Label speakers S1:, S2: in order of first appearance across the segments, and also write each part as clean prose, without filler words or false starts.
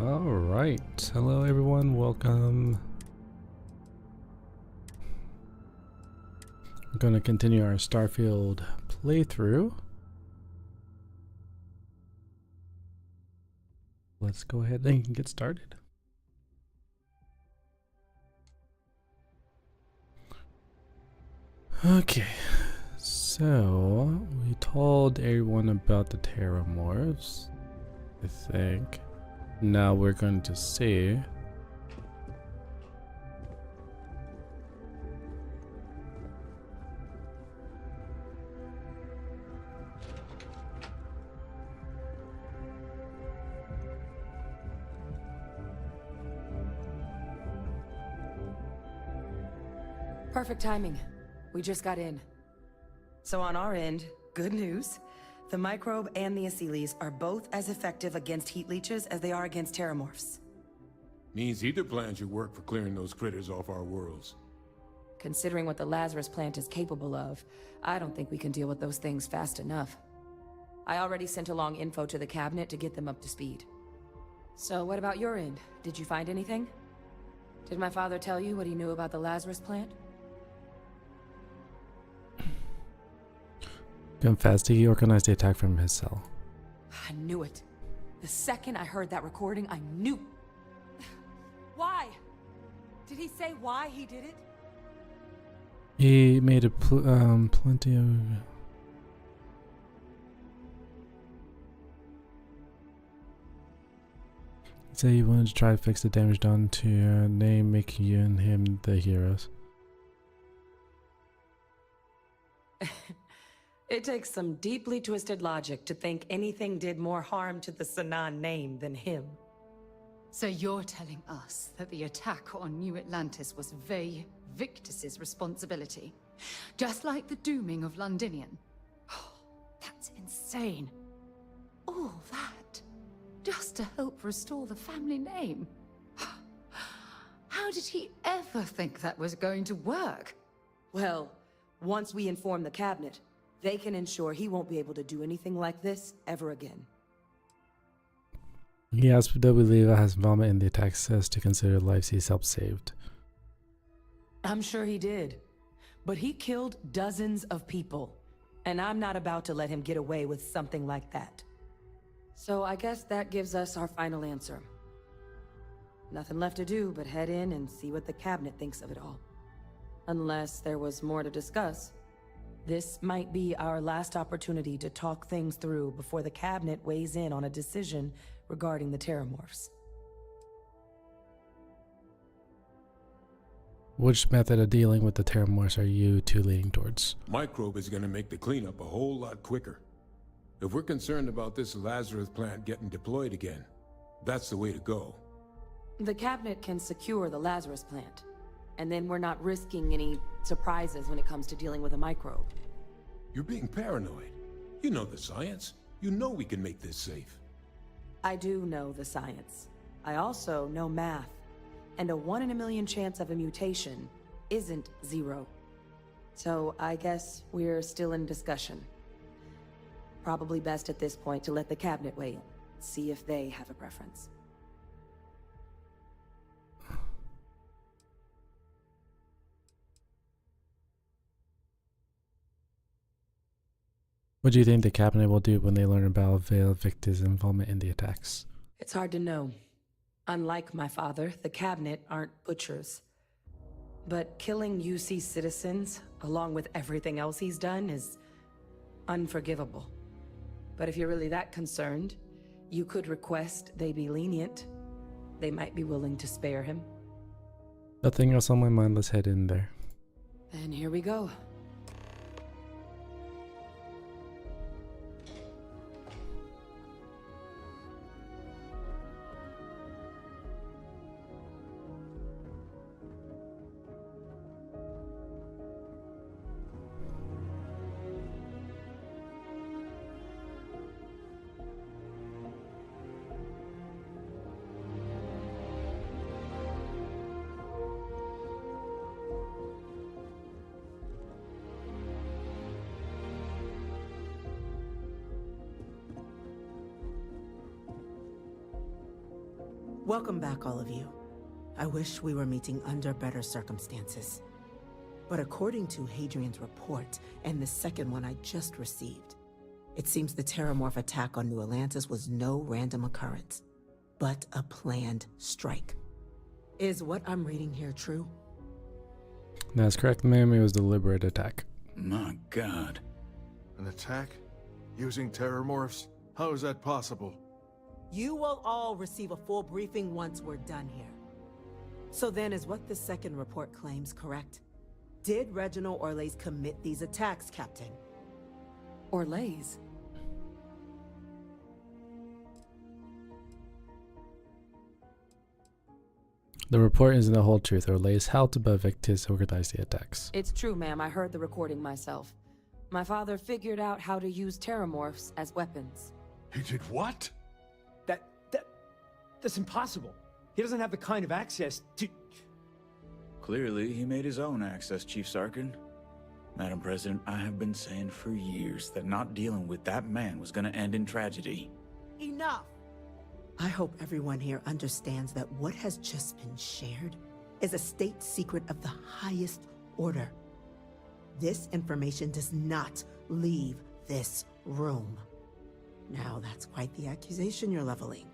S1: Alright, hello everyone, welcome. We're going to continue our Starfield playthrough. Let's go ahead and get started. Okay, so we told everyone about the Terramorphs, I think. Now we're going to see.
S2: Perfect timing. We just got in. So on our end, good news. The microbe and the Asylees are both as effective against heat leeches as they are against terramorphs.
S3: Means either plan should work for clearing those critters off our worlds.
S2: Considering what the Lazarus plant is capable of, I don't think we can deal with those things fast enough. I already sent along info to the cabinet to get them up to speed. So what about your end? Did you find anything? Did my father tell you what he knew about the Lazarus plant?
S1: Confessed he organized the attack from his cell.
S2: I knew it. The second I heard that recording, I knew. Why? Did he say why he did it?
S1: He made plenty of... He said he wanted to try to fix the damage done to your name, making you and him the heroes.
S2: It takes some deeply twisted logic to think anything did more harm to the Sanan name than him.
S4: So you're telling us that the attack on New Atlantis was Vey Victus's responsibility? Just like the dooming of Londinian? Oh, that's insane. All that, just to help restore the family name? How did he ever think that was going to work?
S2: Well, once we inform the cabinet, they can ensure he won't be able to do anything like this ever again.
S1: He asked if Leva has involvement in the attack says to consider lives he's helped saved.
S2: I'm sure he did. But he killed dozens of people. And I'm not about to let him get away with something like that. So I guess that gives us our final answer. Nothing left to do but head in and see what the cabinet thinks of it all. Unless there was more to discuss. This might be our last opportunity to talk things through before the cabinet weighs in on a decision regarding the terramorphs.
S1: Which method of dealing with the terramorphs are you two leaning towards?
S3: Microbe is going to make the cleanup a whole lot quicker. If we're concerned about this Lazarus plant getting deployed again, that's the way to go.
S2: The cabinet can secure the Lazarus plant. And then we're not risking any surprises when it comes to dealing with a microbe.
S3: You're being paranoid. You know the science. You know we can make this safe.
S2: I do know the science. I also know math. And a 1 in a million chance of a mutation isn't 0. So I guess we're still in discussion. Probably best at this point to let the cabinet weigh in. See if they have a preference.
S1: What do you think the cabinet will do when they learn about Vey Victus's involvement in the attacks?
S2: It's hard to know. Unlike my father, the cabinet aren't butchers. But killing UC citizens, along with everything else he's done, is unforgivable. But if you're really that concerned, you could request they be lenient. They might be willing to spare him.
S1: Nothing else on my mind, let's head in there.
S2: Then here we go.
S5: Welcome back, all of you. I wish we were meeting under better circumstances. But according to Hadrian's report, and the second one I just received, it seems the Terramorph attack on New Atlantis was no random occurrence, but a planned strike. Is what I'm reading here true?
S1: That's correct, ma'am. It was a deliberate attack.
S6: My God.
S7: An attack? Using terramorphs? How is that possible?
S5: You will all receive a full briefing once we're done here. So then, is what the second report claims correct? Did Reginald Orlays commit these attacks, Captain?
S2: Orlays?
S1: The report isn't the whole truth. Orlays helped, but Victus organized the attacks.
S2: It's true, ma'am. I heard the recording myself. My father figured out how to use terramorphs as weapons.
S7: He did what?
S8: That's impossible. He doesn't have the kind of access to...
S6: Clearly, he made his own access, Chief Sarkin. Madam President, I have been saying for years that not dealing with that man was gonna end in tragedy.
S5: Enough! I hope everyone here understands that what has just been shared is a state secret of the highest order. This information does not leave this room. Now, that's quite the accusation you're leveling,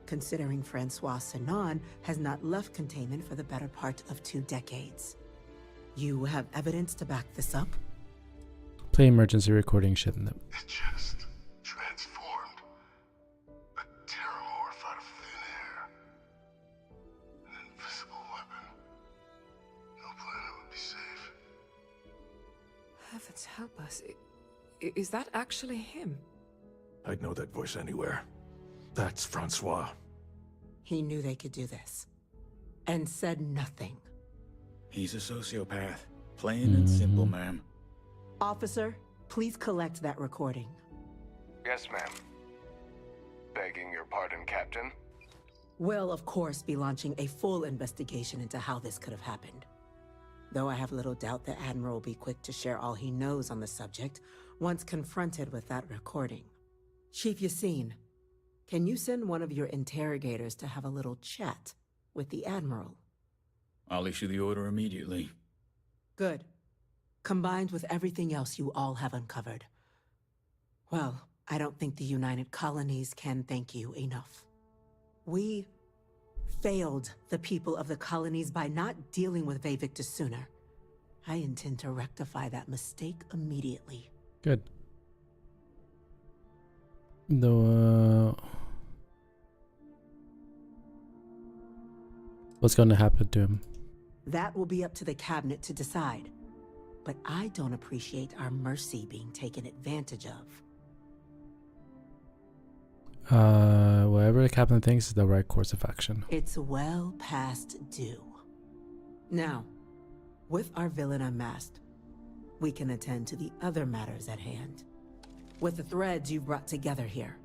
S5: considering Francois Sinon has not left containment for the better part of 2 decades. You have evidence to back this up?
S1: Play emergency recording shit in them.
S7: It just transformed. A terramorph out of thin air. An invisible weapon. No planet would be safe.
S2: Heavens help us. Is that actually him?
S7: I'd know that voice anywhere. That's Francois.
S5: He knew they could do this, and said nothing.
S6: He's a sociopath. Plain and simple, ma'am.
S5: Officer, please collect that recording.
S9: Yes, ma'am. Begging your pardon, Captain.
S5: We'll, of course, be launching a full investigation into how this could have happened. Though I have little doubt the Admiral will be quick to share all he knows on the subject once confronted with that recording. Chief Yassine, can you send one of your interrogators to have a little chat with the Admiral?
S6: I'll issue the order immediately.
S5: Good. Combined with everything else you all have uncovered. Well, I don't think the United Colonies can thank you enough. We failed the people of the colonies by not dealing with Victus sooner. I intend to rectify that mistake immediately.
S1: Good. Though, what's going to happen to him?
S5: That will be up to the cabinet to decide. But I don't appreciate our mercy being taken advantage of.
S1: Whatever the captain thinks is the right course of action.
S5: It's well past due. Now, with our villain unmasked, we can attend to the other matters at hand. With the threads you've brought together here,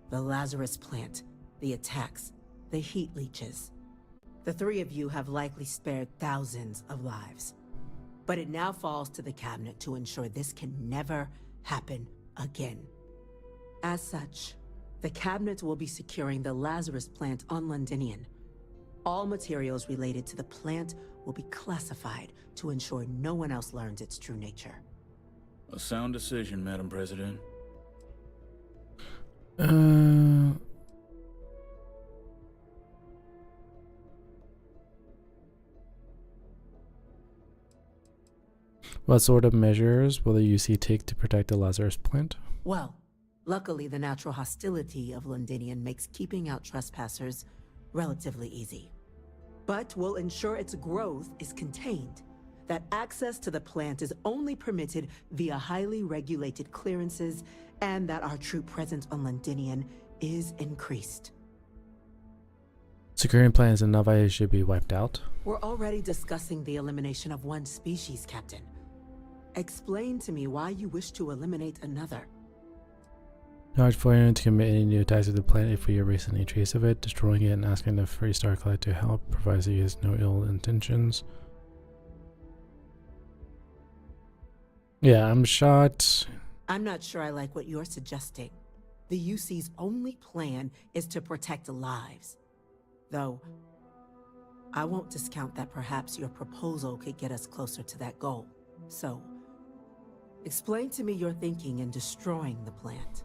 S5: the Lazarus plant, the attacks, the heat leeches, the 3 of you have likely spared thousands of lives. But it now falls to the cabinet to ensure this can never happen again. As such, the cabinet will be securing the Lazarus plant on Londinian. All materials related to the plant will be classified to ensure no one else learns its true nature.
S6: A sound decision, Madam President.
S1: What sort of measures will the UC take to protect the Lazarus plant?
S5: Well, luckily the natural hostility of Londinian makes keeping out trespassers relatively easy. But we'll ensure its growth is contained, that access to the plant is only permitted via highly regulated clearances, and that our troop presence on Londinian is increased.
S1: Securing plants and Novi should be wiped out.
S5: We're already discussing the elimination of one species, Captain. Explain to me why you wish to eliminate another.
S1: Not for anyone to commit any new attacks to the planet if we erase any trace of it. Destroying it and asking the Free Star Clan to help, provides he has no ill intentions. Yeah, I'm shot.
S5: I'm not sure I like what you're suggesting. The UC's only plan is to protect lives. Though, I won't discount that perhaps your proposal could get us closer to that goal. So, explain to me your thinking in destroying the plant.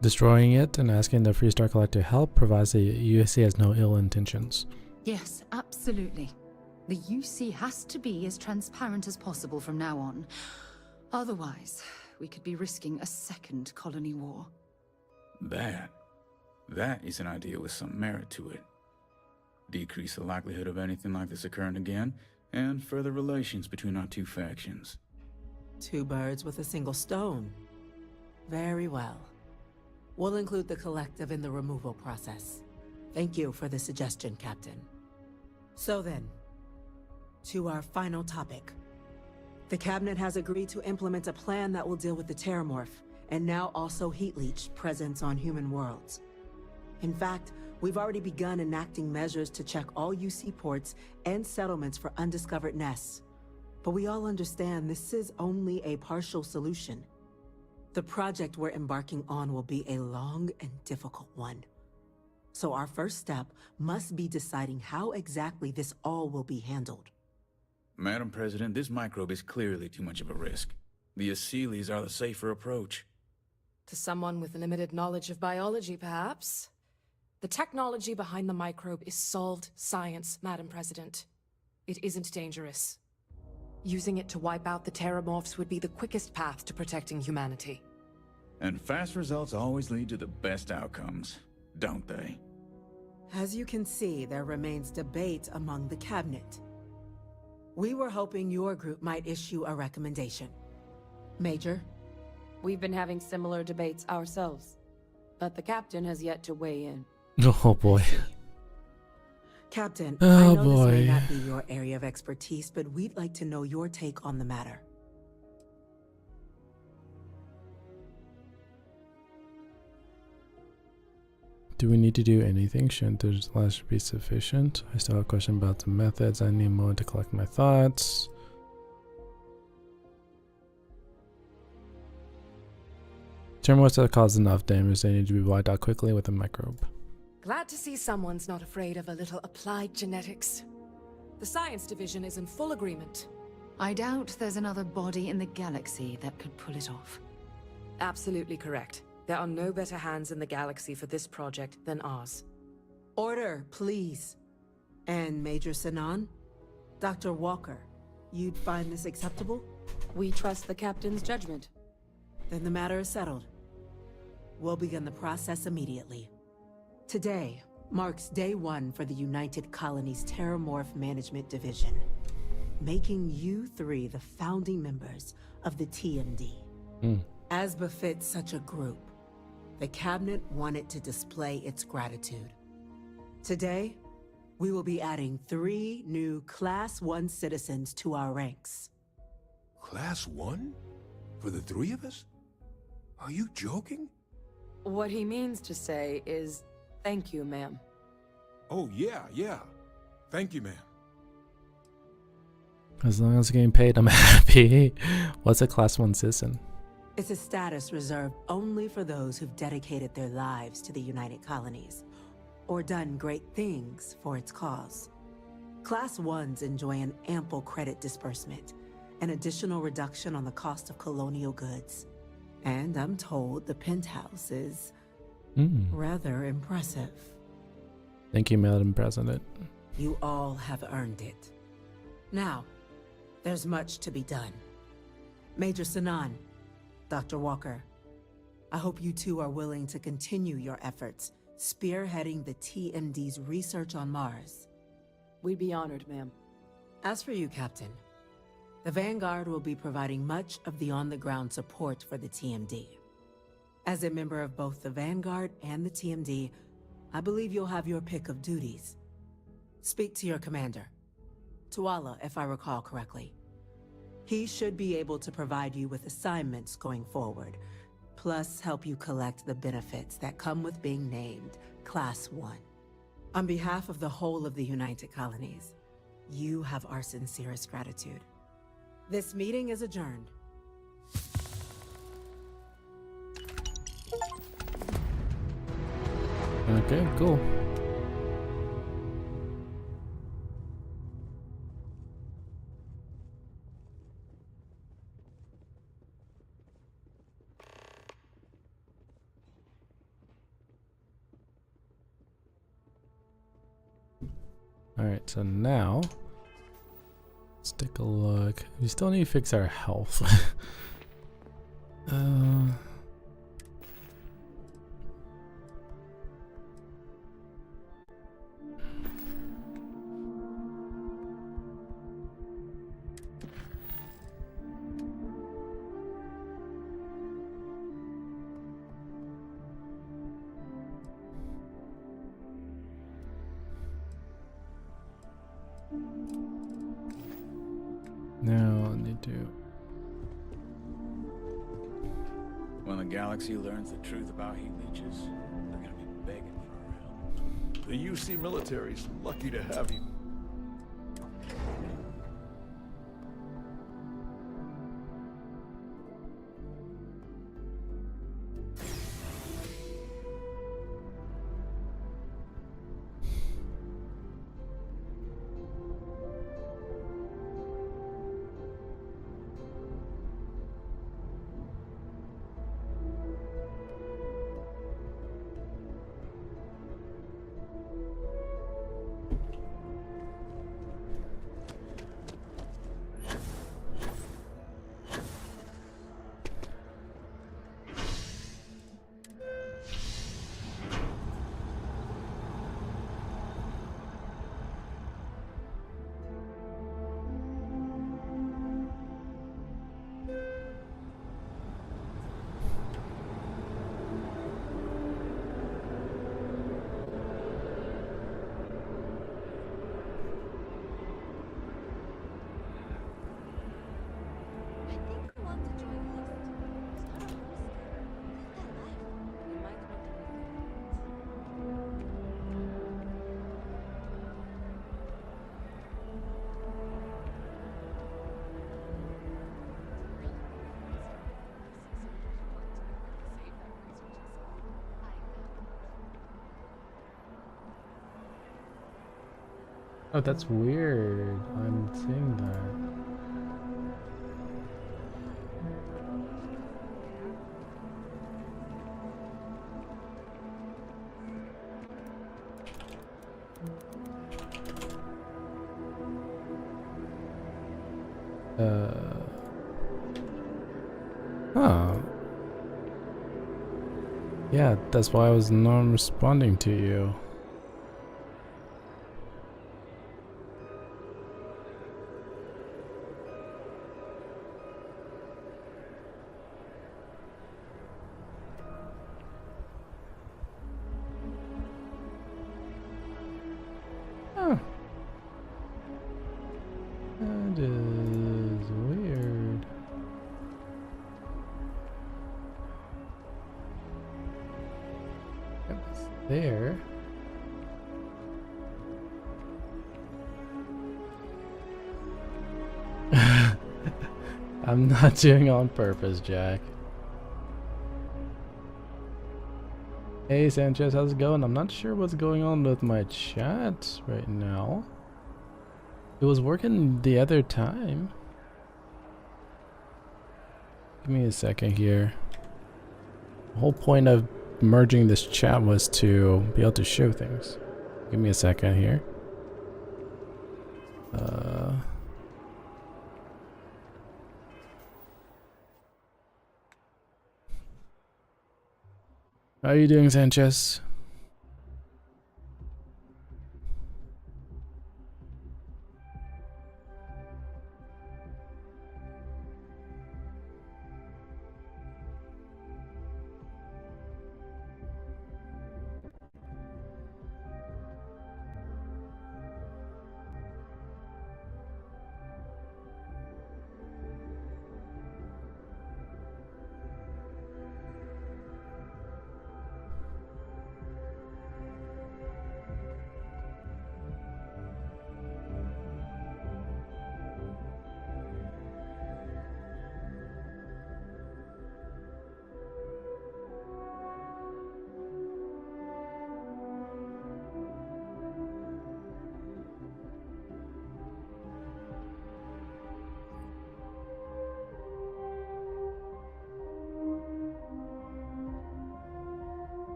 S1: Destroying it and asking the Freestar Collective to help provides the USC has no ill intentions.
S4: Yes, absolutely. The UC has to be as transparent as possible from now on. Otherwise, we could be risking a second colony war.
S6: That is an idea with some merit to it. Decrease the likelihood of anything like this occurring again, and further relations between our two factions.
S5: Two birds with a single stone. Very well. We'll include the collective in the removal process. Thank you for the suggestion, Captain. So then, to our final topic. The Cabinet has agreed to implement a plan that will deal with the Terramorph, and now also Heat Leech presence on human worlds. In fact, we've already begun enacting measures to check all UC ports and settlements for undiscovered nests. But we all understand this is only a partial solution. The project we're embarking on will be a long and difficult one. So our first step must be deciding how exactly this all will be handled.
S6: Madam President, this microbe is clearly too much of a risk. The Aseles are the safer approach.
S2: To someone with limited knowledge of biology, perhaps. The technology behind the microbe is solved science, Madam President. It isn't dangerous. Using it to wipe out the Terramorphs would be the quickest path to protecting humanity.
S6: And fast results always lead to the best outcomes, don't they?
S5: As you can see, there remains debate among the Cabinet. We were hoping your group might issue a recommendation. Major?
S2: We've been having similar debates ourselves, but the Captain has yet to weigh in.
S1: Oh boy.
S5: Captain,
S1: Oh
S5: I know this may
S1: boy.
S5: not be your area of expertise, but we'd like to know your take on the matter.
S1: Do we need to do anything? Shouldn't the last be sufficient? I still have a question about the methods. I need a moment to collect my thoughts. Terramorphs that cause enough damage, they need to be wiped out quickly with a microbe.
S2: Glad to see someone's not afraid of a little applied genetics. The science division is in full agreement.
S4: I doubt there's another body in the galaxy that could pull it off.
S2: Absolutely correct. There are no better hands in the galaxy for this project than ours.
S5: Order, please. And Major Sinan? Dr. Walker, you'd find this acceptable?
S2: We trust the Captain's judgment.
S5: Then the matter is settled. We'll begin the process immediately. Today marks day one for the United Colonies Terramorph Management Division, making you three the founding members of the TMD. As befits such a group, the Cabinet wanted to display its gratitude. Today, we will be adding 3 new Class 1 citizens to our ranks.
S3: Class 1? For the 3 of us? Are you joking?
S2: What he means to say is, thank you, ma'am.
S3: Oh, yeah. Thank you, ma'am.
S1: As long as I'm getting paid, I'm happy. What's a Class 1 citizen?
S5: It's a status reserved only for those who've dedicated their lives to the United Colonies, or done great things for its cause. Class 1s enjoy an ample credit disbursement, an additional reduction on the cost of colonial goods. And I'm told the penthouse is rather impressive.
S1: Thank you, Madam President.
S5: You all have earned it. Now, there's much to be done. Major Sinan, Dr. Walker, I hope you two are willing to continue your efforts, spearheading the TMD's research on Mars.
S2: We'd be honored, ma'am.
S5: As for you, Captain, the Vanguard will be providing much of the on-the-ground support for the TMD. As a member of both the Vanguard and the TMD, I believe you'll have your pick of duties. Speak to your commander, Tuala, if I recall correctly. He should be able to provide you with assignments going forward, plus help you collect the benefits that come with being named Class 1. On behalf of the whole of the United Colonies, you have our sincerest gratitude. This meeting is adjourned.
S1: Okay, cool. Alright, so now let's take a look. We still need to fix our health. Now I need to.
S6: When the galaxy learns the truth about heat leeches, they're gonna be begging for our help.
S10: The UC military's lucky to have you.
S1: Oh, that's weird. I'm seeing that. Huh. Yeah, that's why I was not responding to you. Huh. That is weird. It was there. I'm not doing it on purpose, Jack. Hey Sanchez, how's it going? I'm not sure what's going on with my chat right now. It was working the other time. Give me a second here. The whole point of merging this chat was to be able to show things. Give me a second here. How are you doing, Sanchez?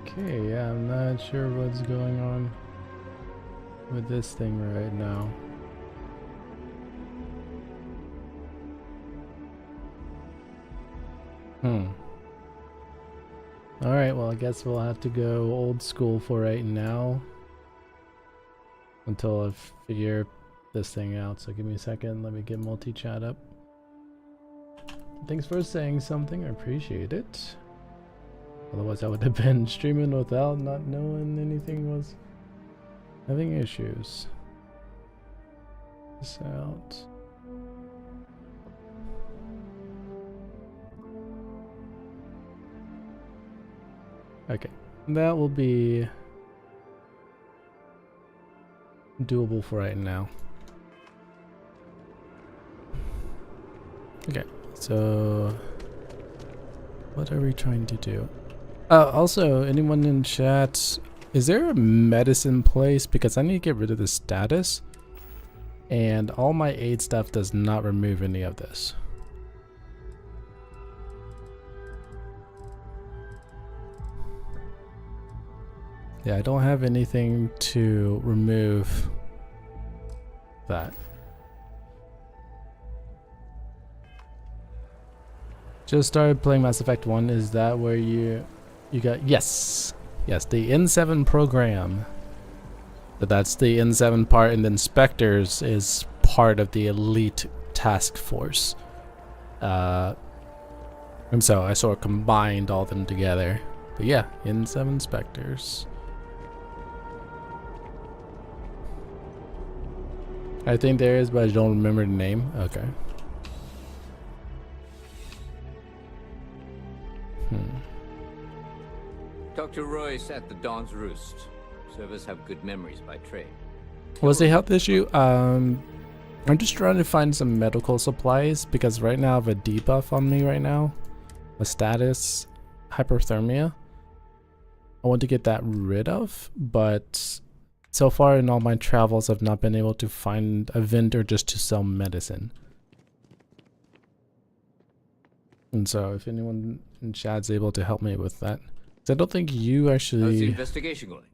S1: Okay, yeah, I'm not sure what's going on with this thing right now. Alright, well I guess we'll have to go old school for right now. Until I figure this thing out. So give me a second, let me get multi-chat up. Thanks for saying something, I appreciate it. Otherwise I would have been streaming without not knowing anything was having issues. This out. Okay, that will be doable for right now. Okay, so what are we trying to do? Also, anyone in chat, is there a medicine place? Because I need to get rid of the status, and all my aid stuff does not remove any of this. Yeah, I don't have anything to remove that. Just started playing Mass Effect 1. Is that where you got? Yes, yes, the N7 program. So that's the N7 part, and then Spectres is part of the elite task force. And so I sort of combined all of them together. But yeah, N7 Spectres. I think there is, but I don't remember the name. Okay.
S11: Dr. Royce at the Dawn's Roost. Servers have good memories by trade.
S1: What's the health issue? I'm just trying to find some medical supplies because right now I have a debuff on me right now. A status hyperthermia. I want to get that rid of, but so far in all my travels I've not been able to find a vendor just to sell medicine. And so if anyone in chat's able to help me with that. I don't think you actually...
S11: How's the investigation going?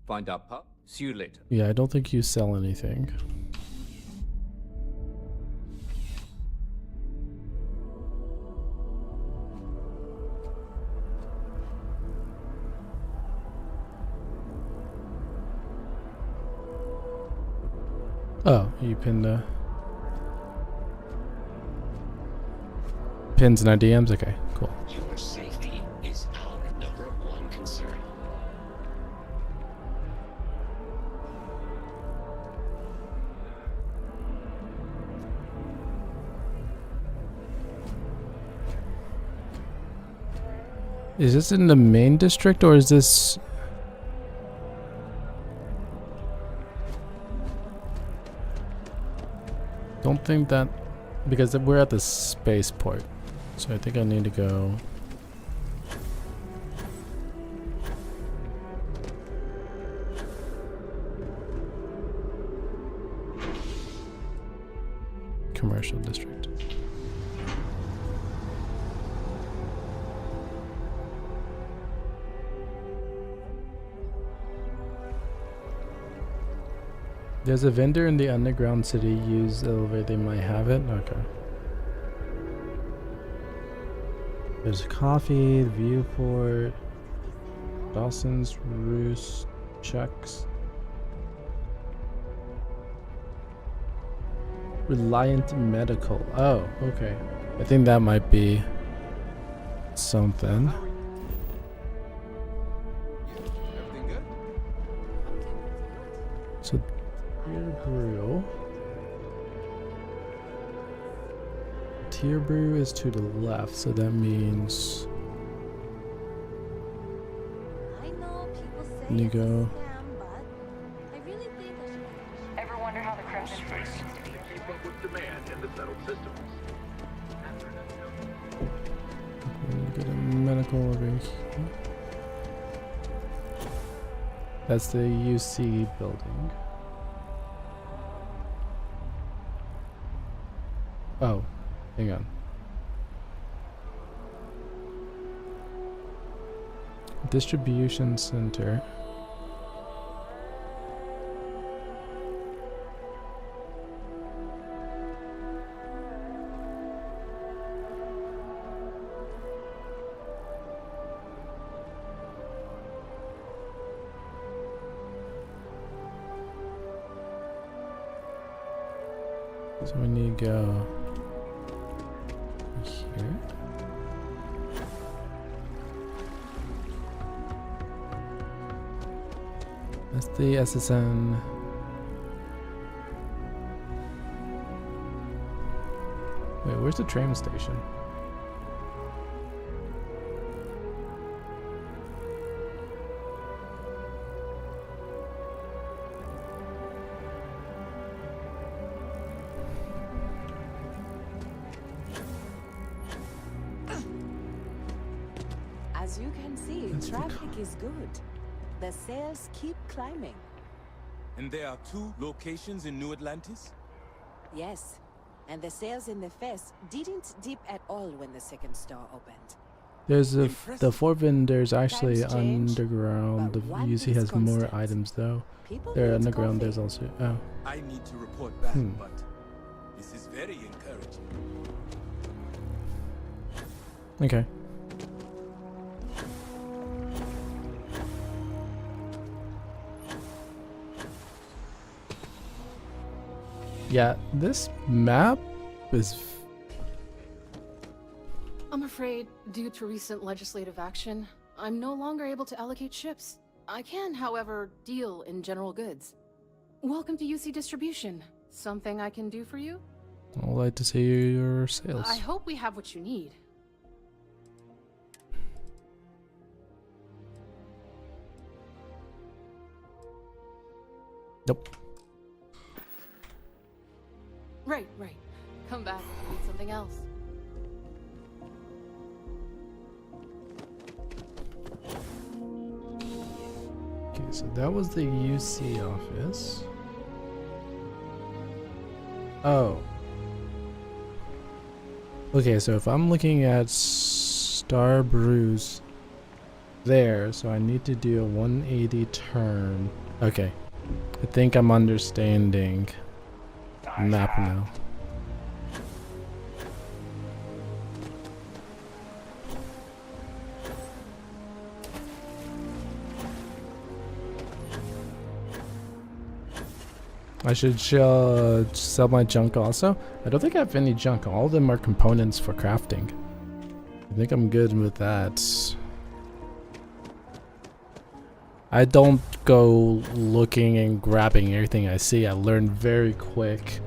S11: Find out, pup. See you later.
S1: Yeah, I don't think you sell anything. Oh, you pinned the... Pins in our DMs? Okay, cool.
S12: Your safety is our #1 concern.
S1: Is this in the main district or is this... Don't think that... Because we're at the spaceport. So I think I need to go... Commercial district. There's a vendor in the underground city. Use elevator, they might have it. Okay. There's coffee, the viewport, Dawson's Roost, Chuck's. Reliant Medical. Oh, okay. I think that might be something.
S10: Everything good?
S1: So, Tier Brew. Tier Brew is to the left, so that means... You go...
S2: Ever wonder how the Crimson...
S10: Keep up with demand in the settled systems.
S1: Get a medical over here. That's the UC building. Oh, hang on. distribution center. So we need to go here. That's the SSN. Wait, where's the train station?
S13: As you can see, traffic is good. The sales keep climbing.
S14: And there are 2 locations in New Atlantis?
S13: Yes, and the sales in the fest didn't dip at all when the second store opened.
S1: There's the Fort Vendor's actually
S13: Times change,
S1: underground. The
S13: but one
S1: UC
S13: thing's
S1: has more
S13: constant.
S1: items though.
S13: People
S1: They're
S13: need
S1: underground.
S13: coffee.
S1: There's also oh.
S14: I need to report back, but this is very encouraging.
S1: Okay. Yeah, this map is.
S15: I'm afraid, due to recent legislative action, I'm no longer able to allocate ships. I can, however, deal in general goods. Welcome to UC Distribution. Something I can do for you?
S1: I'd like to see your sales.
S15: I hope we have what you need.
S1: Nope.
S15: Right. Come back if you need something else.
S1: Okay, so that was the UC office. Oh. Okay, so if I'm looking at Star Brews there, so I need to do a 180 turn. Okay. I think I'm understanding the map now. I should sell my junk also. I don't think I have any junk. All of them are components for crafting. I think I'm good with that. I don't go looking and grabbing everything I see. I learn very quick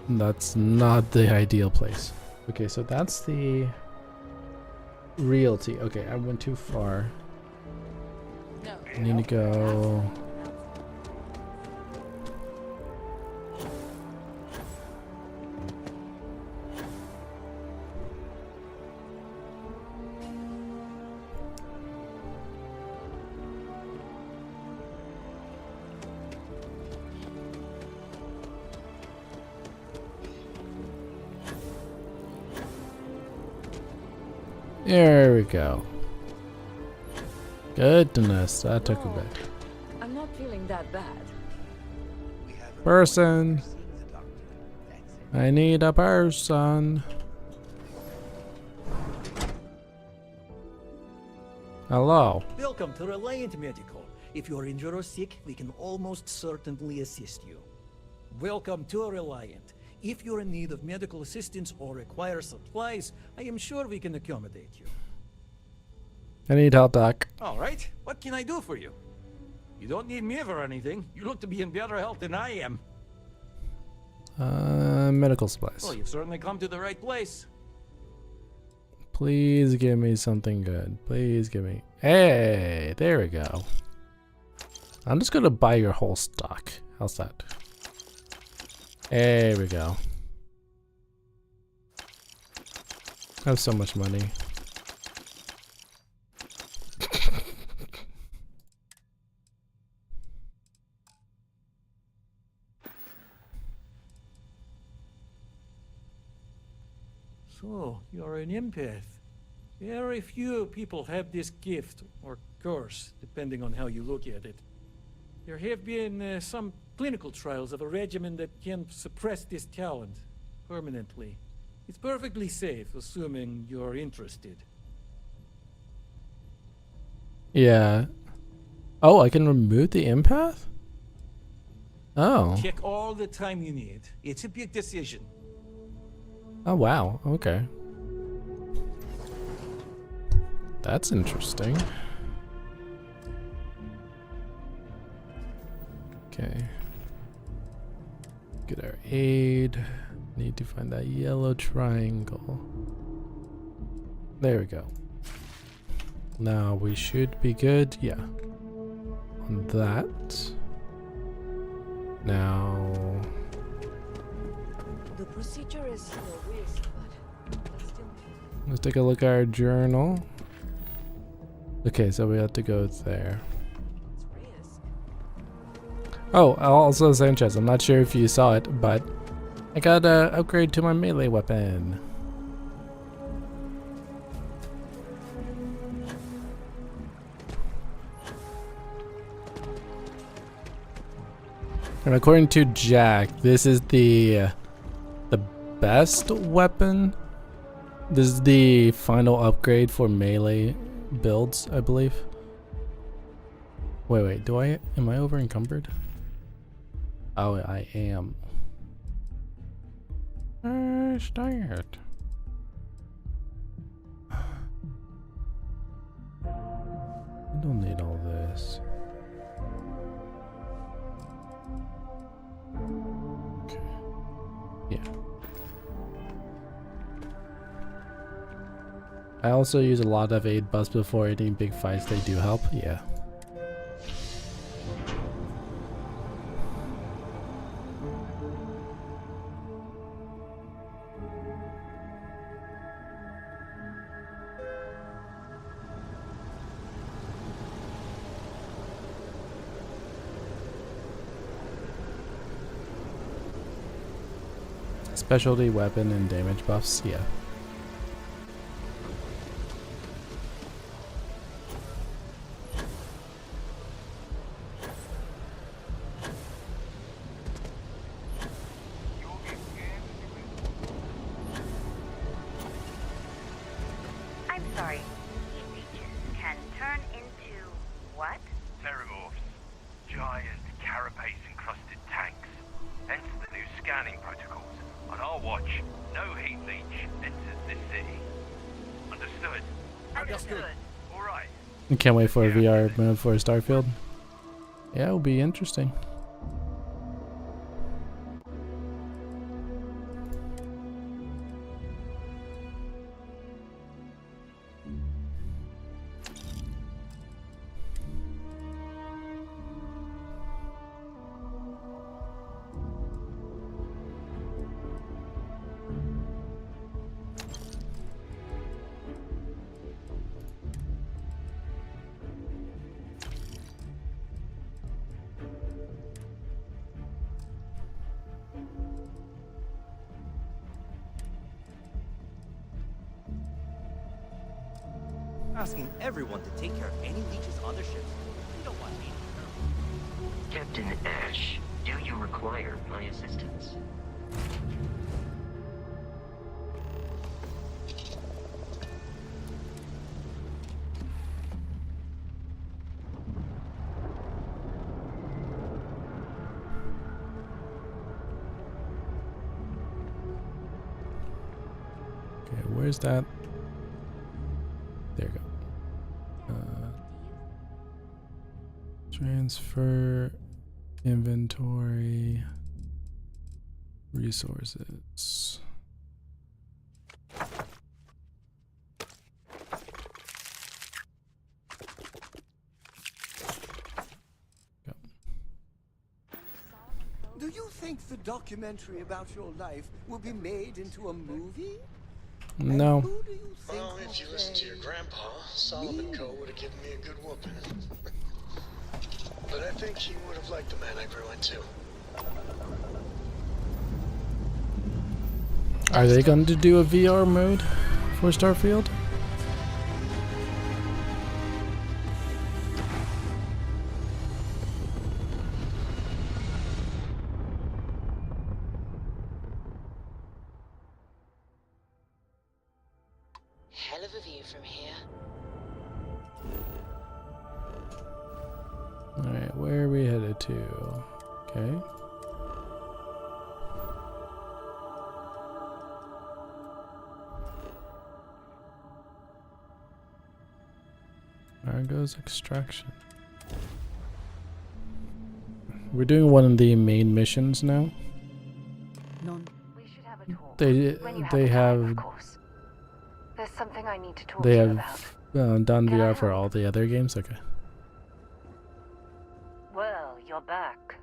S1: that's not the ideal place. Okay, so that's the realty. Okay, I went too far. I need to go. There we go. Goodness, that took a bit.
S13: I'm not feeling that bad.
S1: Person. I need a person. Hello.
S16: Welcome to Reliant Medical. If you're injured or sick, we can almost certainly assist you. Welcome to Reliant. If you're in need of medical assistance or require supplies, I am sure we can accommodate you.
S1: I need help, Doc.
S16: All right, what can I do for you? You don't need me for anything. You look to be in better health than I am.
S1: Medical supplies.
S16: Well, you've certainly come to the right place.
S1: Please give me something good. Please give me. Hey, there we go. I'm just gonna buy your whole stock. How's that? There we go. I have so much money.
S16: So, you're an empath. Very few people have this gift, or curse, depending on how you look at it. There have been some clinical trials of a regimen that can suppress this talent permanently. It's perfectly safe, assuming you're interested.
S1: Yeah. Oh, I can remove the empath? Oh.
S16: Check all the time you need. It's a big decision.
S1: Oh, wow. Okay. That's interesting. Okay. Get our aid. Need to find that yellow triangle. There we go. Now we should be good. Yeah. On that. Now.
S13: The procedure is no risk, but still.
S1: Let's take a look at our journal. Okay, so we have to go there. Oh, also Sanchez, I'm not sure if you saw it, but I got an upgrade to my melee weapon. And according to Jack, this is the best weapon. This is the final upgrade for melee builds, I believe. Wait, am I over encumbered? Oh, I am. Start. I don't need all this. Okay. Yeah. I also use a lot of aid buffs before any big fights. They do help. Yeah. Specialty weapon and damage buffs, yeah.
S17: I'm sorry. Heat leeches can turn into what?
S18: Theramorphs. Giant carapace-encrusted tanks. Hence the new scanning protocols. On our watch, no heat leech enters this city. Understood?
S17: Understood.
S18: All right.
S1: I can't wait for a VR mode for Starfield. Yeah, it'll be interesting.
S19: Asking everyone to take care of any leeches on their ships. We don't want me.
S12: Captain Ash, do you require my assistance?
S1: Okay, where's that? There you go. Transfer inventory resources.
S14: Do you think the documentary about your life will be made into a movie?
S1: No.
S7: Well, if you listen to your grandpa, Solomon Co. would have given me a good whooping. But I think he would have liked the man I grew into.
S1: Are they going to do a VR mode for Starfield?
S13: from here.
S1: Alright, where are we headed to? Okay. Argo's extraction. We're doing one of the main missions now.
S15: We should have a talk.
S1: They have
S15: There's something I need to talk
S1: they
S15: to you
S1: have
S15: about.
S1: done
S15: Can I
S1: VR for
S15: help?
S1: all the other games. Okay.
S17: Well, you're back.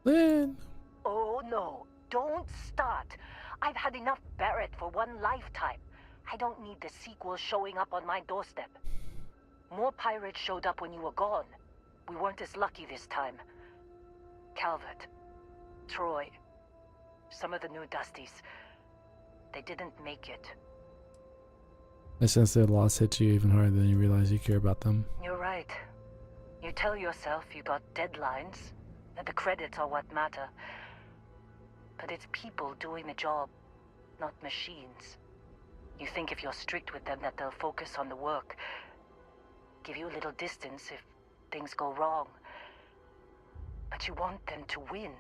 S1: Lynn.
S17: Oh no, don't start. I've had enough Barrett for one lifetime. I don't need the sequel showing up on my doorstep. More pirates showed up when you were gone. We weren't as lucky this time. Calvert, Troy, some of the new Dusties. They didn't make it.
S1: I sense their loss hits you even harder than you realize you care about them.
S17: You're right. You tell yourself you got deadlines, that the credits are what matter. But it's people doing the job, not machines. You think if you're strict with them that they'll focus on the work, give you a little distance if things go wrong. But you want them to win.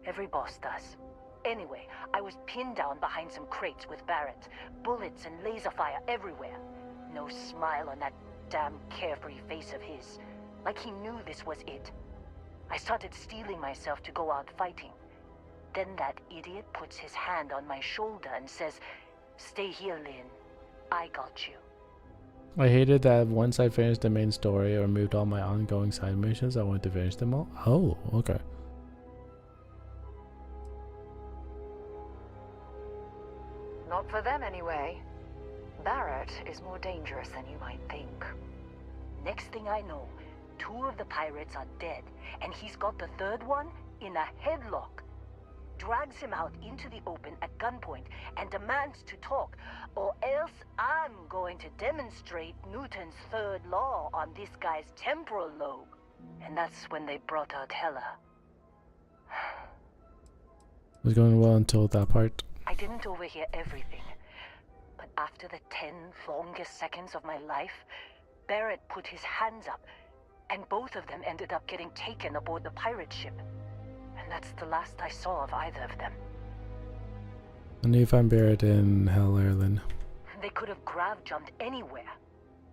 S17: Every boss does. Anyway, I was pinned down behind some crates with Barrett. Bullets and laser fire everywhere. No smile on that damn carefree face of his. Like he knew this was it. I started steeling myself to go out fighting. Then that idiot puts his hand on my shoulder and says, "Stay here, Lynn. I got you."
S1: I hated that once I finished the main story or moved all my ongoing side missions, I wanted to finish them all. Oh, okay.
S15: Not for them anyway. Barrett is more dangerous than you might think.
S17: Next thing I know, 2 of the pirates are dead, and he's got the 3rd one in a headlock. Drags him out into the open at gunpoint and demands to talk, or else I'm going to demonstrate Newton's 3rd law on this guy's temporal lobe. And that's when they brought out Hela.
S1: It was going well until that part.
S17: I didn't overhear everything, but after the 10 longest seconds of my life, Barrett put his hands up, and both of them ended up getting taken aboard the pirate ship. And that's the last I saw of either of them.
S1: I need to find Barrett in Hell Ireland.
S17: They could have grav-jumped anywhere.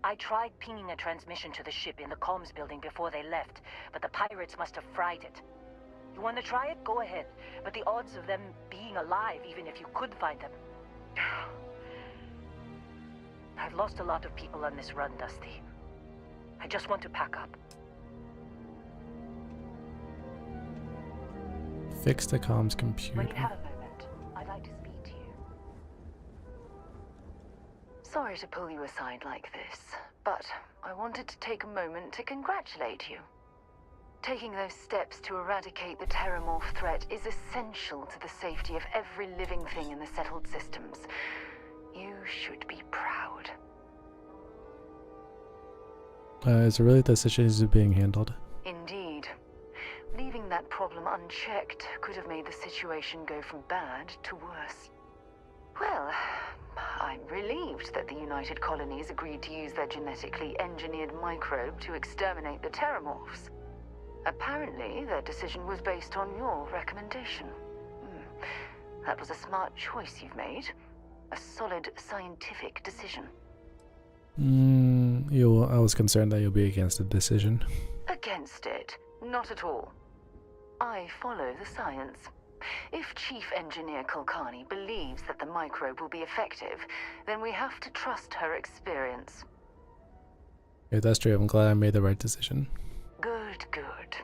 S17: I tried pinging a transmission to the ship in the comms building before they left, but the pirates must have fried it. You want to try it? Go ahead. But the odds of them being alive, even if you could find them... I've lost a lot of people on this run, Dusty. I just want to pack up.
S1: Fix the comms
S15: When
S1: computer.
S15: you have a moment, I'd like to speak to you. Sorry to pull you aside like this, but I wanted to take a moment to congratulate you. Taking those steps to eradicate the Terramorph threat is essential to the safety of every living thing in the settled systems. You should be proud.
S1: Is it really the situation being handled?
S15: Indeed. Leaving that problem unchecked could have made the situation go from bad to worse. Well, I'm relieved that the United Colonies agreed to use their genetically engineered microbe to exterminate the Terramorphs. Apparently, their decision was based on your recommendation. That was a smart choice you've made. A solid scientific decision.
S1: I was concerned that you'll be against the decision.
S15: Against it? Not at all. I follow the science. If Chief Engineer Kulkarni believes that the microbe will be effective, then we have to trust her experience.
S1: If that's true, I'm glad I made the right decision.
S15: Good, good.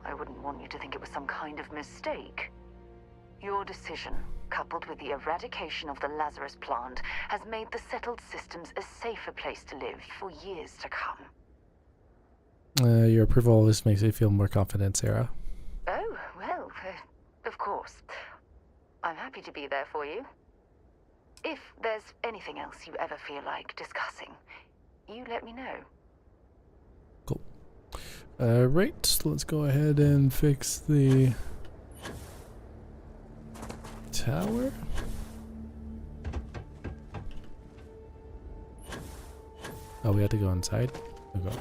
S15: I wouldn't want you to think it was some kind of mistake. Your decision, coupled with the eradication of the Lazarus plant, has made the settled systems a safer place to live for years to come.
S1: Your approval always makes me feel more confident, Sarah.
S15: Oh, well, of course. I'm happy to be there for you. If there's anything else you ever feel like discussing, you let me know.
S1: Cool. Right, let's go ahead and fix the tower. Oh, we have to go inside? Okay.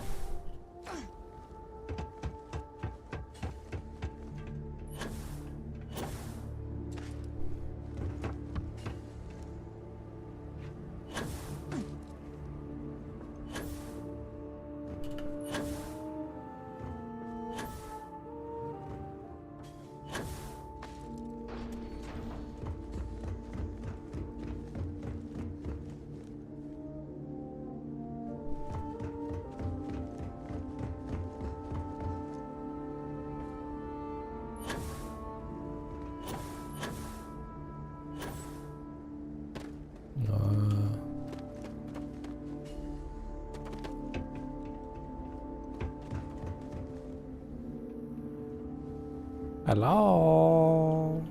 S1: Hello.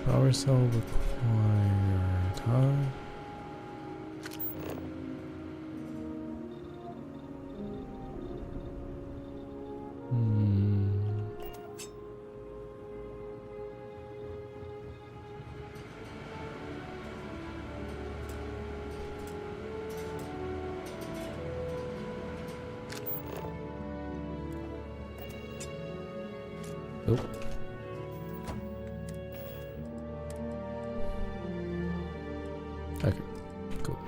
S1: Power cell required, huh? Oh. Okay, cool.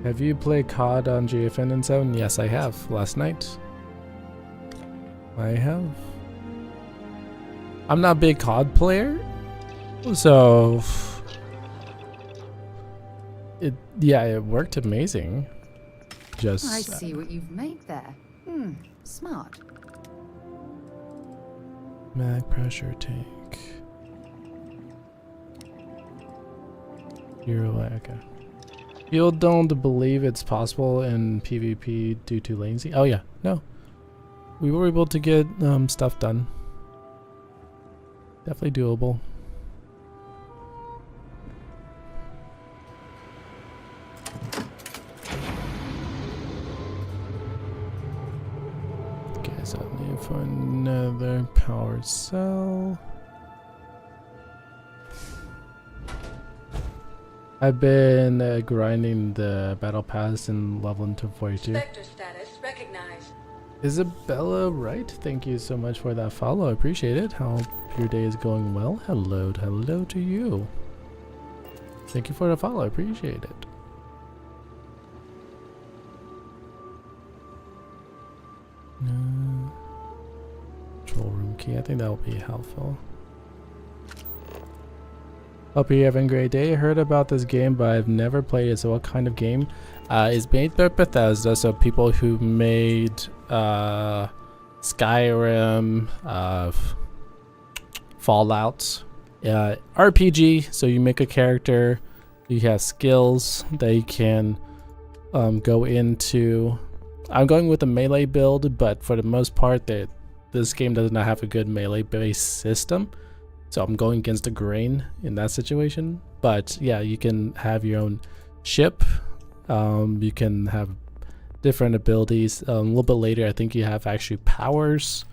S1: Have you played COD on GFN 7? Yes, I have. Last night. I have. I'm not a big COD player, so it worked amazing. Just
S4: I see what you've made there. Smart.
S1: Mag pressure tank. You're okay. You don't believe it's possible in PvP due to latency? Oh yeah, no. We were able to get stuff done. Definitely doable. Okay, so I need for another power cell. I've been grinding the battle pass and leveling to 42.
S2: Spectre status recognized.
S1: Isabella Wright, thank you so much for that follow. I appreciate it. Hope your day is going well. Hello to you. Thank you for the follow. I appreciate it. Control room key. I think that will be helpful. Hope you're having a great day. I heard about this game, but I've never played it. So what kind of game? It's made by Bethesda, so people who made Skyrim, Fallout, RPG. So you make a character, you have skills that you can go into. I'm going with a melee build, but for the most part, this game does not have a good melee-based system. So I'm going against the grain in that situation. But yeah, you can have your own ship. You can have different abilities. A little bit later, I think you have actually powers.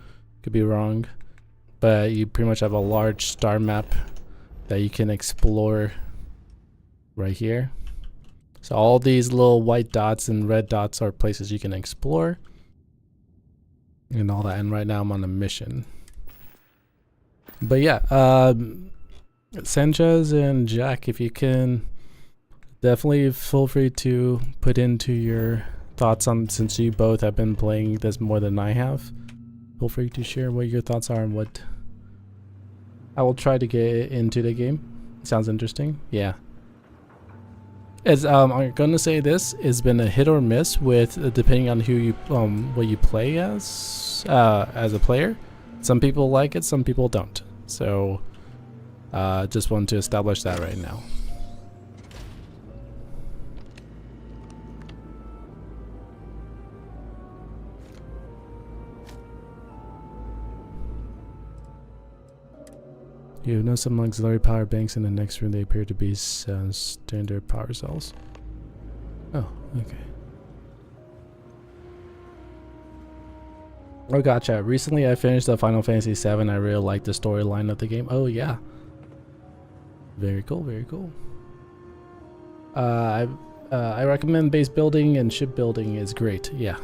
S1: Could be wrong. But you pretty much have a large star map that you can explore right here. So all these little white dots and red dots are places you can explore. And all that. And right now I'm on a mission. But yeah, Sanchez and Jack, if you can, definitely feel free to put into your thoughts on, since you both have been playing this more than I have, feel free to share what your thoughts are and what I will try to get into the game. Sounds interesting. Yeah. As I'm gonna say, this has been a hit or miss with depending on who you what you play as a player. Some people like it, some people don't. So just want to establish that right now. You know some auxiliary power banks in the next room. They appear to be standard power cells. Oh, okay. Oh, gotcha. Recently I finished the Final Fantasy VII. I really liked the storyline of the game. Oh, yeah. Very cool, very cool. I recommend base building, and shipbuilding is great. Yeah.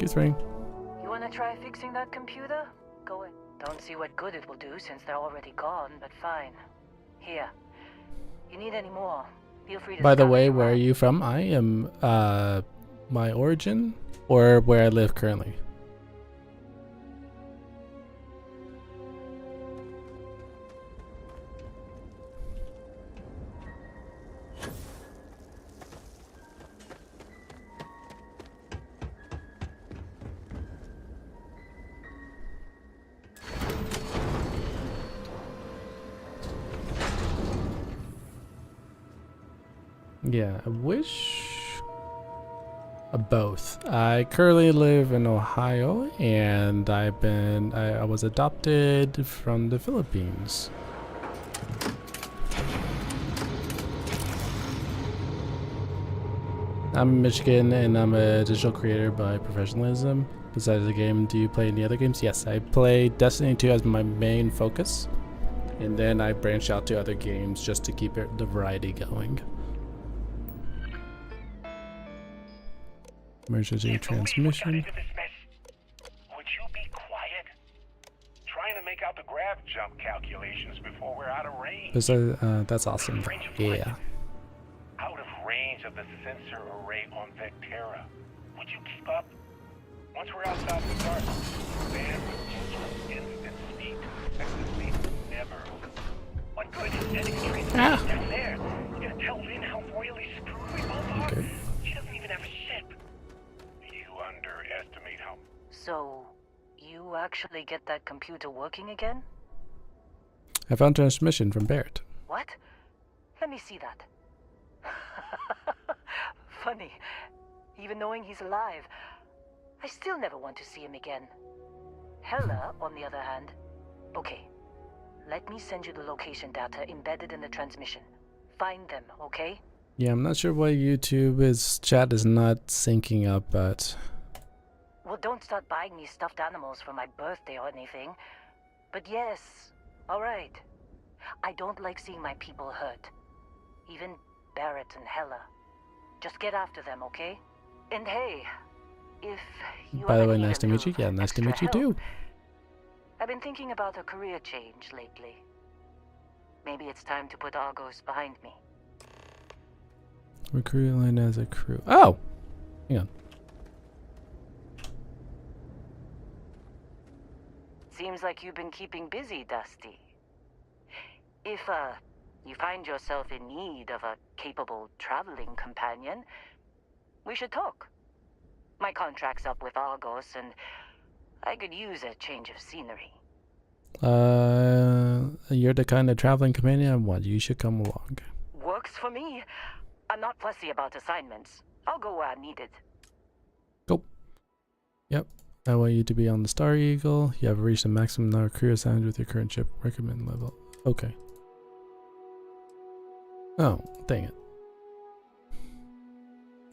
S1: Excuse me.
S17: You wanna try fixing that computer? Go in. Don't see what good it will do since they're already gone, but fine. Here. You need any more? Feel free to
S1: By the
S17: scavenge
S1: way,
S17: around.
S1: where are you from? I am my origin, or where I live currently. Yeah, I wish both. I currently live in Ohio, and I was adopted from the Philippines. I'm in Michigan, and I'm a digital creator by professionalism. Besides the game, do you play any other games? Yes, I play Destiny 2 as my main focus, and then I branch out to other games just to keep the variety going. Emergency transmission.
S18: Would you be quiet? Trying to make out the grav jump calculations before we're out of range.
S1: That's awesome. Yeah.
S18: Out of range of the sensor array on Vectera. Would you keep up? Once we're outside the start, bandwidth goes from instant speed to effectively never. What good is sending a train down there? You're gonna tell Lynn how royally screwed we both are?
S1: Okay.
S18: She doesn't even have a ship. You underestimate how...
S17: So, you actually get that computer working again?
S1: I found transmission from Barrett.
S17: What? Let me see that. Funny. Even knowing he's alive, I still never want to see him again. Hella, on the other hand. Okay. Let me send you the location data embedded in the transmission. Find them, okay?
S1: Yeah, I'm not sure why YouTube's chat is not syncing up, but...
S17: Well, don't start buying me stuffed animals for my birthday or anything. But yes, alright. I don't like seeing my people hurt. Even Barrett and Hella. Just get after them, okay? And hey, if you
S1: By the
S17: ever
S1: way,
S17: need
S1: nice
S17: a
S1: to meet you.
S17: little
S1: Yeah, nice to
S17: extra
S1: meet you
S17: help,
S1: too.
S17: I've been thinking about a career change lately. Maybe it's time to put Argos behind me.
S1: Recruit line as a crew. Oh! Hang on.
S17: Seems like you've been keeping busy, Dusty. If, you find yourself in need of a capable traveling companion, we should talk. My contract's up with Argos, and I could use a change of scenery.
S1: You're the kind of traveling companion I want. You should come along.
S17: Works for me. I'm not fussy about assignments. I'll go where I'm needed.
S1: Go. Yep. I want you to be on the Star Eagle. You have reached the maximum number of crew assigned with your current ship. Recommend level. Okay. Oh, dang it.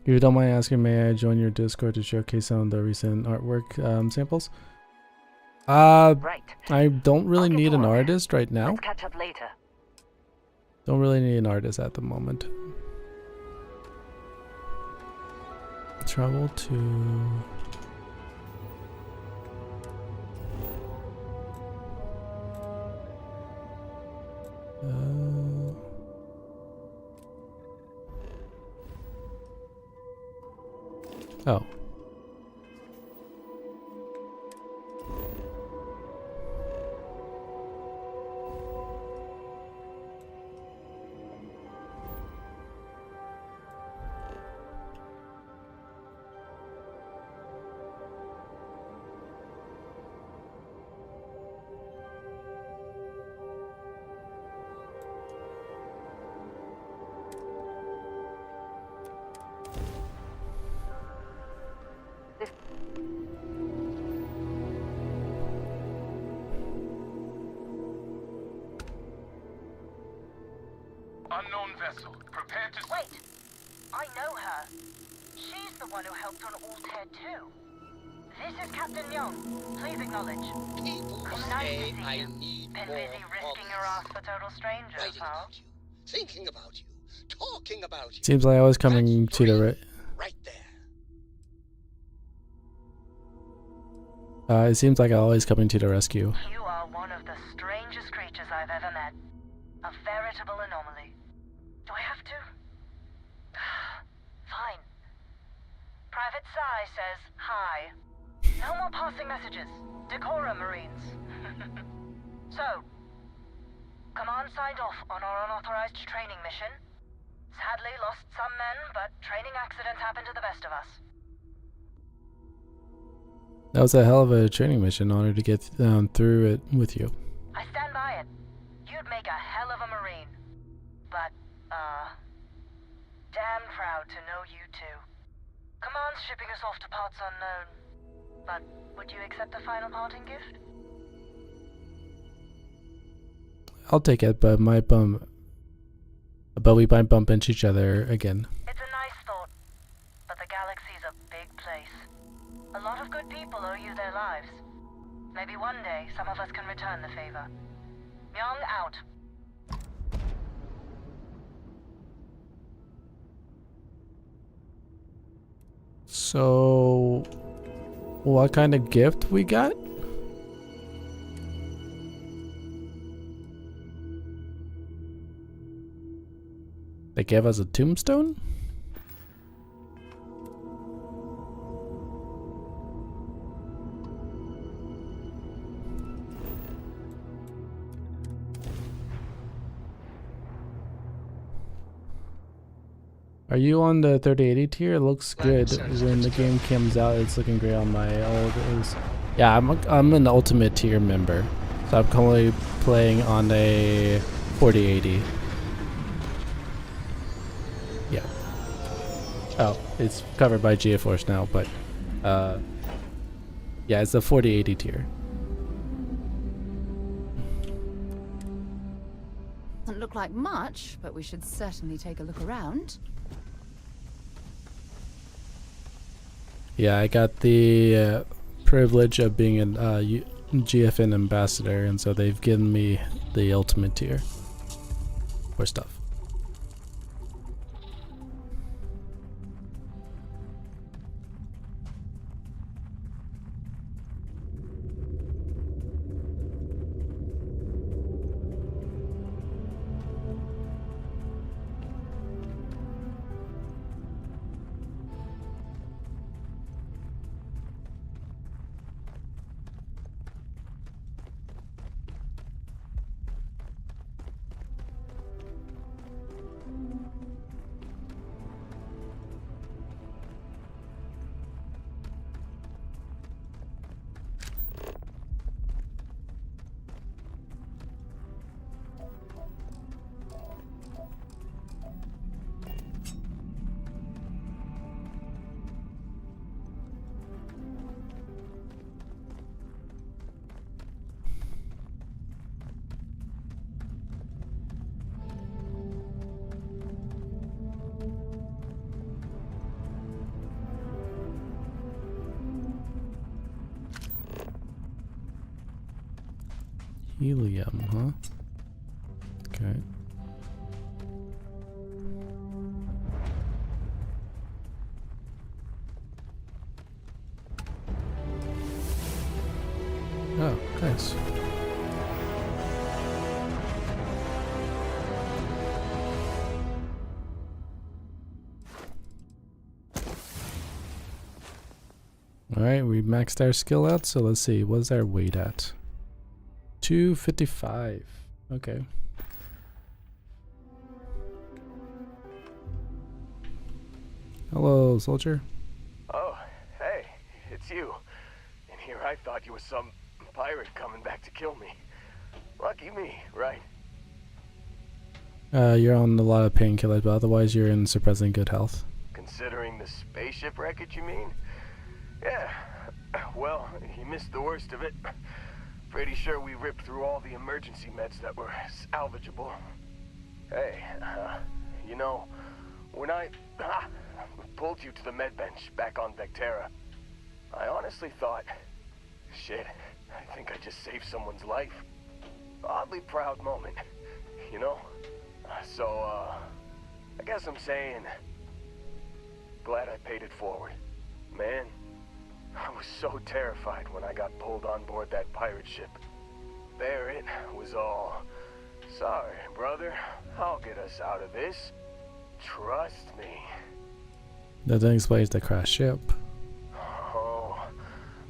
S1: If you don't mind asking, may I join your Discord to showcase some of the recent artwork samples?
S17: Right.
S1: I don't really need an artist right now.
S17: Let's catch up later.
S1: Don't really need an artist at the moment. Travel to... Oh.
S10: unknown vessel. Prepare to...
S17: Wait! I know her. She's the one who helped on Altair 2. This is Captain Young. Please acknowledge.
S20: People
S17: Nice
S20: say
S17: to see
S20: I
S17: you.
S20: need
S17: Been
S20: more
S17: busy risking your ass for total strangers,
S20: Writing
S17: huh?
S20: about you, thinking about you, talking about you.
S1: Seems like I was coming to the
S20: right there.
S1: It seems like I'm always coming to the rescue.
S17: You are one of the strangest creatures I've ever met. A veritable anomaly. Do I have to? Fine. Private Psy says hi. No more passing messages. Decorum, Marines. So, Command signed off on our unauthorized training mission. Sadly lost some men, but training accidents happen to the best of us.
S1: That was a hell of a training mission. Honored to get through it with you.
S17: I stand by it. You'd make a hell of a Marine. But, damn proud to know you too. Command's shipping us off to parts unknown. But would you accept the final parting gift?
S1: I'll take it, but we might bump into each other again.
S17: It's a nice thought, but the galaxy's a big place. A lot of good people owe you their lives. Maybe one day some of us can return the favor. Young out.
S1: So, what kind of gift we got? They gave us a tombstone? Are you on the 3080 tier? It looks good. When the game comes out, it's looking great on my old. Yeah, I'm an ultimate tier member, so I'm currently playing on a 4080. Yeah. Oh, it's covered by GeForce now, but yeah, it's a 4080 tier.
S4: Doesn't look like much, but we should certainly take a look around.
S1: Yeah, I got the privilege of being a GFN ambassador, and so they've given me the ultimate tier for stuff. Helium, huh? Okay. Oh, nice. Alright, we maxed our skill out, so let's see, what's our weight at? 255. Okay. Hello, soldier.
S10: Oh, hey, it's you. And here I thought you were some pirate coming back to kill me. Lucky me, right?
S1: You're on a lot of painkillers, but otherwise you're in surprisingly good health.
S10: Considering the spaceship wreckage, you mean? Yeah. Well, you missed the worst of it. Pretty sure we ripped through all the emergency meds that were salvageable. Hey, you know, when I pulled you to the med bench back on Vectera, I honestly thought, shit, I think I just saved someone's life. Oddly proud moment, you know? So, I guess I'm saying, glad I paid it forward. Man, I was so terrified when I got pulled on board that pirate ship. Barrett was all, sorry, brother, I'll get us out of this. Trust me.
S1: That then explains the crash ship.
S10: Oh,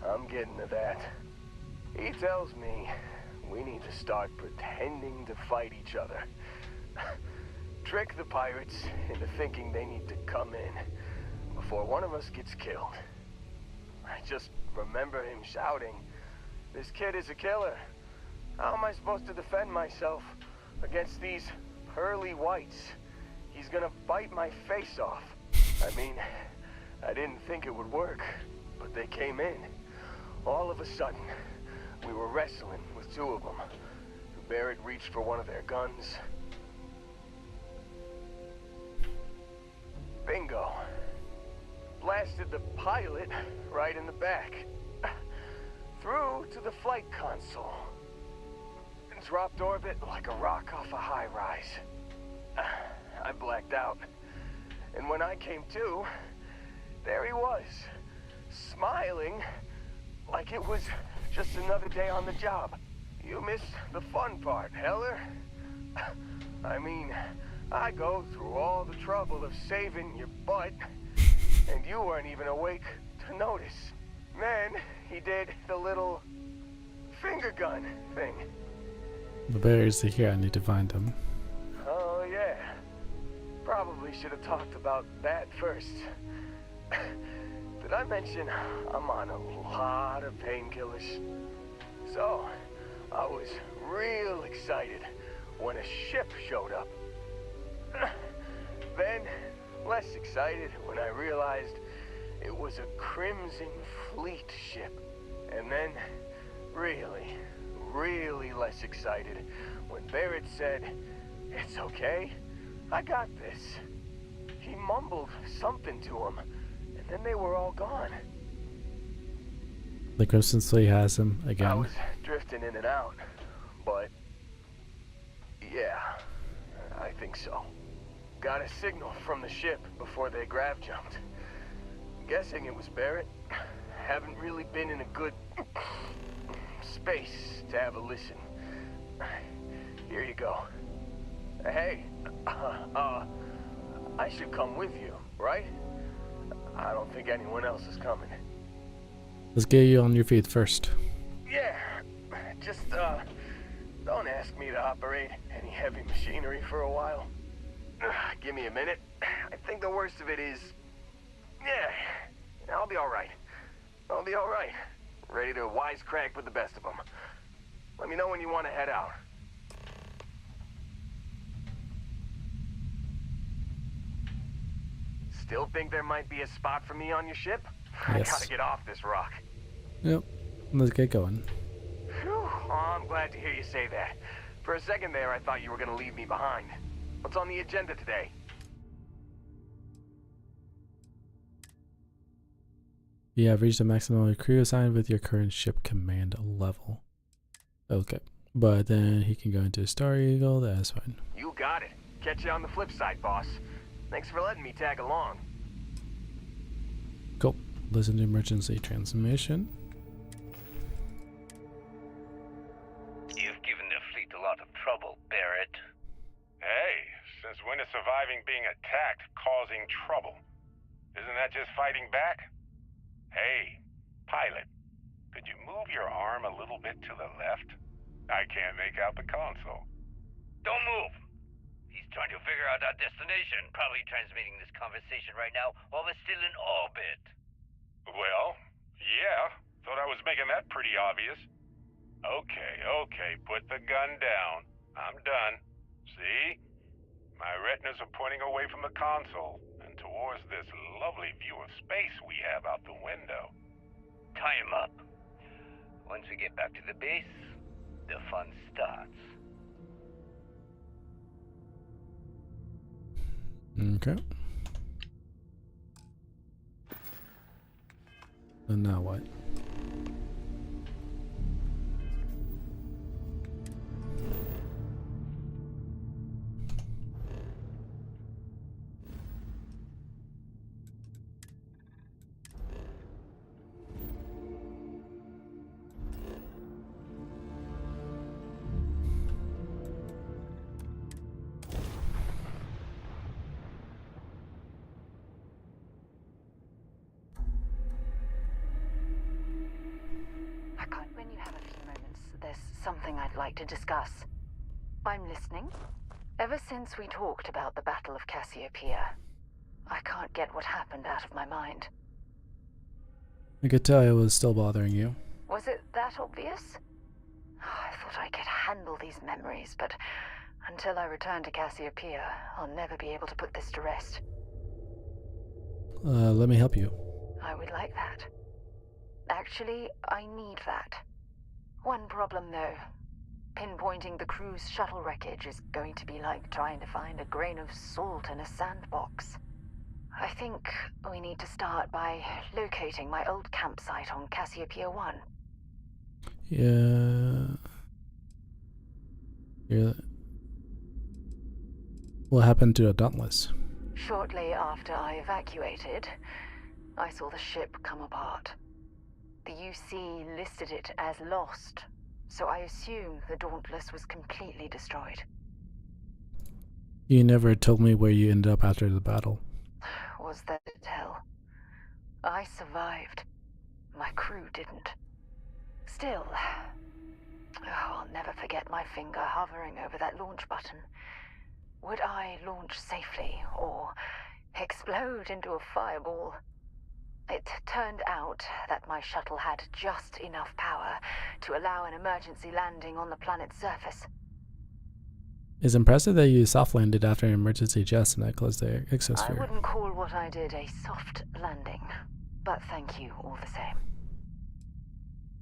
S10: I'm getting to that. He tells me we need to start pretending to fight each other. Trick the pirates into thinking they need to come in before one of us gets killed. I just remember him shouting, "This kid is a killer. How am I supposed to defend myself against these pearly whites? He's gonna bite my face off." I mean, I didn't think it would work, but they came in. All of a sudden, we were wrestling with two of them. Barrett reached for one of their guns. Bingo. Blasted the pilot right in the back. Through to the flight console. And dropped orbit like a rock off a high rise. I blacked out. And when I came to, there he was, smiling like it was just another day on the job. You missed the fun part, Heller. I mean, I go through all the trouble of saving your butt, and you weren't even awake to notice. Then he did the little finger gun thing.
S1: The bears are here. I need to find them.
S10: Oh, yeah. Probably should have talked about that first. Did I mention I'm on a lot of painkillers? So, I was real excited when a ship showed up. Then, less excited when I realized it was a Crimson Fleet ship. And then, really, really less excited when Barrett said, "It's okay, I got this." He mumbled something to him, and then they were all gone.
S1: The Crimson Fleet has him again.
S10: I was drifting in and out, but yeah, I think so. Got a signal from the ship before they grav jumped. Guessing it was Barrett. Haven't really been in a good space to have a listen. Here you go. Hey, I should come with you, right? I don't think anyone else is coming.
S1: Let's get you on your feet first.
S10: Yeah, just, don't ask me to operate any heavy machinery for a while. Give me a minute. I think the worst of it is, yeah, I'll be alright. I'll be alright. Ready to wisecrack with the best of them. Let me know when you want to head out. Still think there might be a spot for me on your ship?
S1: Yes.
S10: I gotta get off this rock.
S1: Yep. Let's get going.
S10: Whew. Oh, I'm glad to hear you say that. For a second there, I thought you were gonna leave me behind. What's on the agenda today?
S1: You have reached the maximum crew assigned with your current ship command level. Okay. But then he can go into Star Eagle, that's fine.
S10: You got it. Catch you on the flip side, boss. Thanks for letting me tag along.
S1: Cool. Listen to emergency transmission.
S18: You've given the fleet a lot of trouble, Barrett.
S21: Hey, since when is surviving being attacked causing trouble? Isn't that just fighting back? Hey, pilot, could you move your arm a little bit to the left? I can't make out the console.
S18: Don't move! He's trying to figure out our destination, probably transmitting this conversation right now while we're still in orbit.
S21: Well, yeah, thought I was making that pretty obvious. Okay, put the gun down. I'm done. See? My retinas are pointing away from the console and towards this lovely view of space we have out the window.
S18: Tie him up. Once we get back to the base, the fun starts.
S1: Okay. And now what?
S17: When you have a few moments, there's something I'd like to discuss. I'm listening. Ever since we talked about the Battle of Cassiopeia, I can't get what happened out of my mind.
S1: I could tell it was still bothering you.
S17: Was it that obvious? I thought I could handle these memories, but until I return to Cassiopeia, I'll never be able to put this to rest.
S1: Let me help you.
S17: I would like that. Actually, I need that. One problem, though. Pinpointing the crew's shuttle wreckage is going to be like trying to find a grain of salt in a sandbox. I think we need to start by locating my old campsite on Cassiopeia 1.
S1: Yeah. What happened to the Dauntless?
S17: Shortly after I evacuated, I saw the ship come apart. The UC listed it as lost, so I assume the Dauntless was completely destroyed.
S1: You never told me where you ended up after the battle.
S17: Was there to tell? I survived. My crew didn't. Still, I'll never forget my finger hovering over that launch button. Would I launch safely, or explode into a fireball? It turned out that my shuttle had just enough power to allow an emergency landing on the planet's surface.
S1: It's impressive that you soft landed after an emergency just and that closed the
S17: I
S1: exosphere.
S17: wouldn't call what I did a soft landing, but thank you all the same.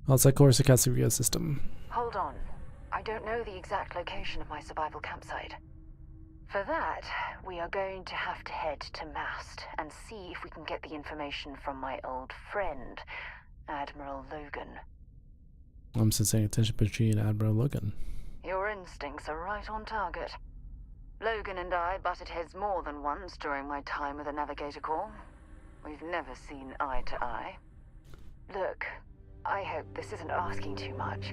S1: Well, it's like course the Cassiopeia system.
S17: Hold on. I don't know the exact location of my survival campsite. For that, we are going to have to head to Mast and see if we can get the information from my old friend, Admiral Logan.
S1: I'm sensing attention between Admiral Logan.
S17: Your instincts are right on target. Logan and I butted heads more than once during my time with the Navigator Corps. We've never seen eye to eye. Look, I hope this isn't asking too much.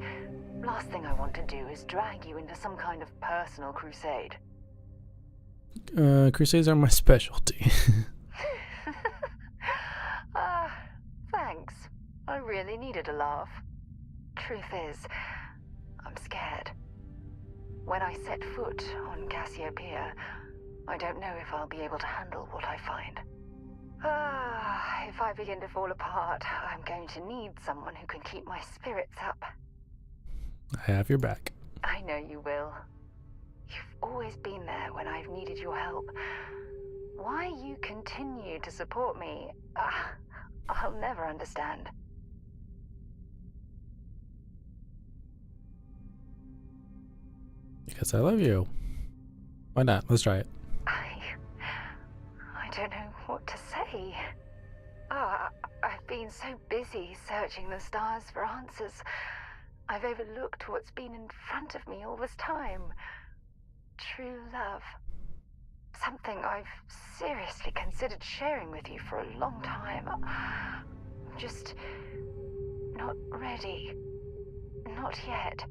S17: Last thing I want to do is drag you into some kind of personal crusade.
S1: Crusades are my specialty.
S17: Thanks. I really needed a laugh. Truth is, I'm scared. When I set foot on Cassiopeia, I don't know if I'll be able to handle what I find. If I begin to fall apart, I'm going to need someone who can keep my spirits up.
S1: I have your back.
S17: I know you will. You've always been there when I've needed your help. Why you continue to support me, I'll never understand.
S1: Because I love you. Why not? Let's try it.
S17: I don't know what to say. I've been so busy searching the stars for answers. I've overlooked what's been in front of me all this time. True love. Something I've seriously considered sharing with you for a long time. I'm just not ready. Not yet.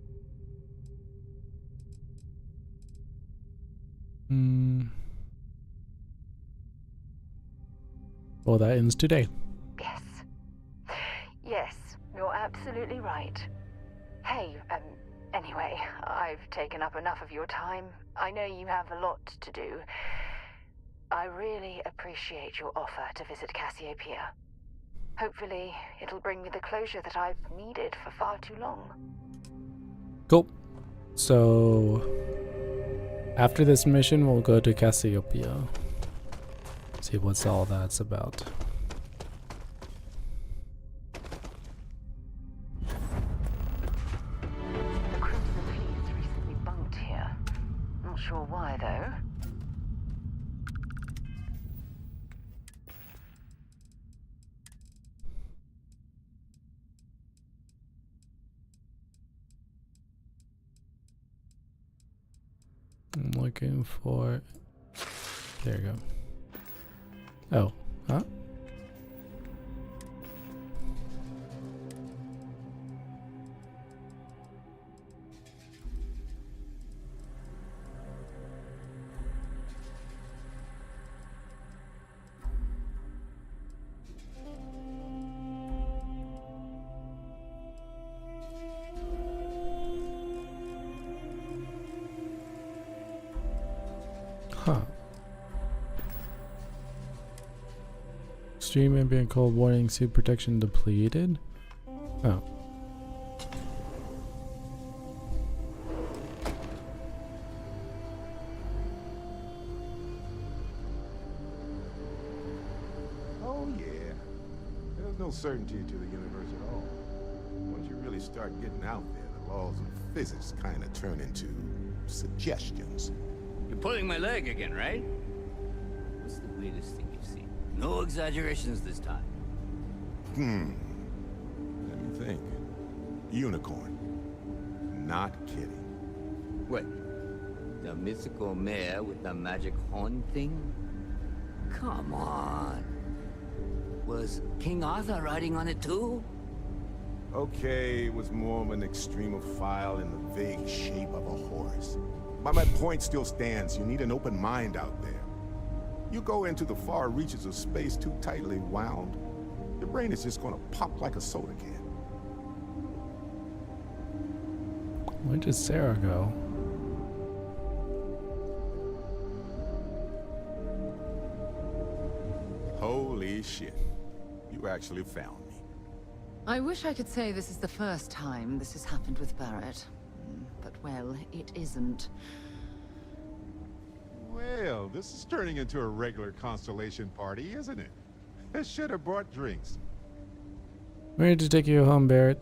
S1: Well, that ends today.
S17: Yes. Yes, you're absolutely right. Hey, anyway, I've taken up enough of your time. I know you have a lot to do. I really appreciate your offer to visit Cassiopeia. Hopefully, it'll bring me the closure that I've needed for far too long.
S1: Cool. So, after this mission, we'll go to Cassiopeia. See what's all that's about.
S17: The Crimson Fleet's recently bunked here. Not sure why, though.
S1: I'm looking for... There you go. Oh, huh? Huh. Stream ambient cold warning, suit protection depleted. Oh.
S8: Oh yeah. There's no certainty to the universe at all. Once you really start getting out there, the laws of physics kind of turn into suggestions.
S11: You're pulling my leg again, right? What's the weirdest thing you've seen? No exaggerations this time.
S8: Let me think. Unicorn. Not kidding.
S11: What? The mythical mare with the magic horn thing? Come on. Was King Arthur riding on it too?
S8: Okay, it was more of an extremophile in the vague shape of a horse. But my point still stands. You need an open mind out there. You go into the far reaches of space too tightly wound, your brain is just gonna pop like a soda can.
S1: Where did Sarah go?
S8: Holy shit. You actually found me.
S4: I wish I could say this is the first time this has happened with Barrett. But, well, it isn't.
S22: Well, this is turning into a regular Constellation party, isn't it? I should have brought drinks.
S1: Ready to take you home, Barrett.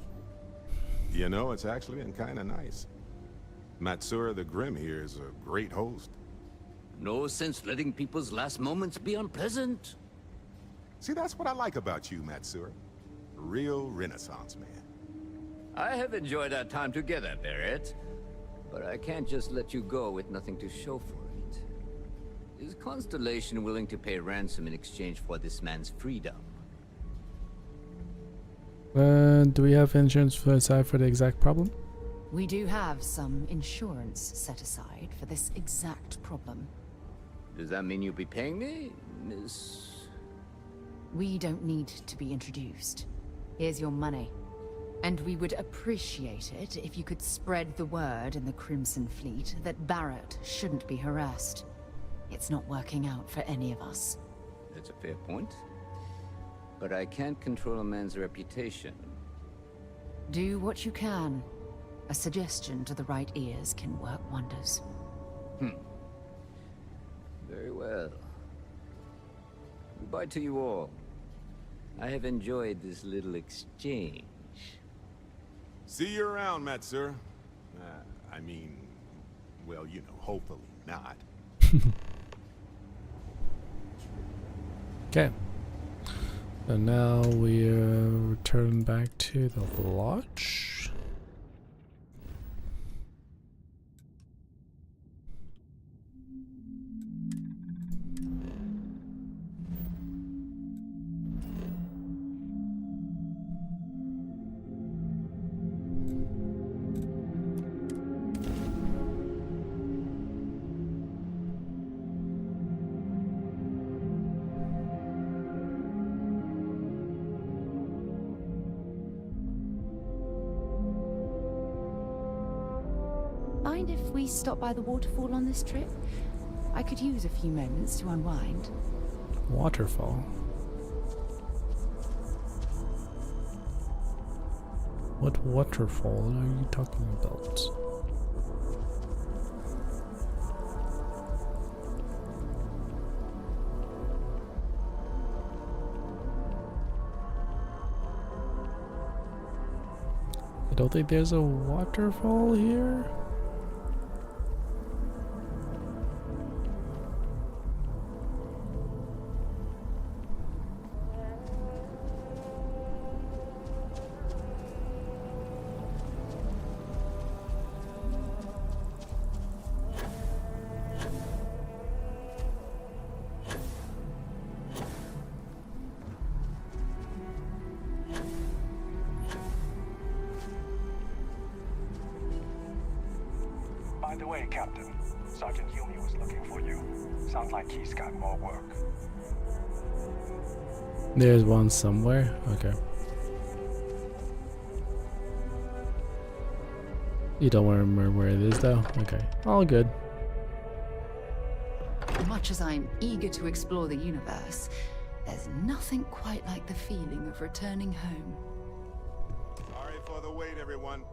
S8: You know, it's actually been kind of nice. Matsura the Grim here is a great host.
S11: No sense letting people's last moments be unpleasant.
S8: See, that's what I like about you, Matsura. A real Renaissance man.
S11: I have enjoyed our time together, Barrett. But I can't just let you go with nothing to show for it. Is Constellation willing to pay ransom in exchange for this man's freedom?
S1: Do we have insurance aside for the exact problem?
S4: We do have some insurance set aside for this exact problem.
S11: Does that mean you'll be paying me, Miss...
S4: We don't need to be introduced. Here's your money. And we would appreciate it if you could spread the word in the Crimson Fleet that Barrett shouldn't be harassed. It's not working out for any of us.
S11: That's a fair point. But I can't control a man's reputation.
S4: Do what you can. A suggestion to the right ears can work wonders.
S11: Very well. Goodbye to you all. I have enjoyed this little exchange.
S8: See you around, Matsura. I mean, well, you know, hopefully not.
S1: Okay. And now we return back to the lodge.
S15: Mind if we stop by the waterfall on this trip? I could use a few moments to unwind.
S1: Waterfall. What waterfall are you talking about? I don't think there's a waterfall here.
S3: the way, Captain. Sergeant Yumi was looking for you. Sounds like he's got more work.
S1: There's one somewhere. Okay. You don't want to remember where it is, though? Okay. All good.
S4: Much as I'm eager to explore the universe, there's nothing quite like the feeling of returning home.
S8: Sorry for the wait, everyone.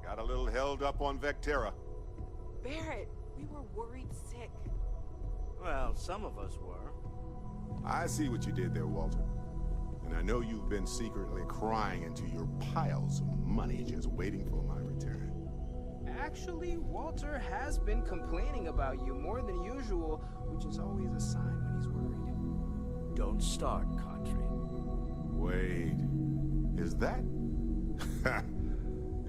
S8: Got a little held up on Vectera.
S13: Barrett, we were worried sick.
S19: Well, some of us were.
S8: I see what you did there, Walter. And I know you've been secretly crying into your piles of money just waiting for my return.
S9: Actually, Walter has been complaining about you more than usual, which is always a sign when he's worried.
S19: Don't start, Country.
S8: Wait, is that?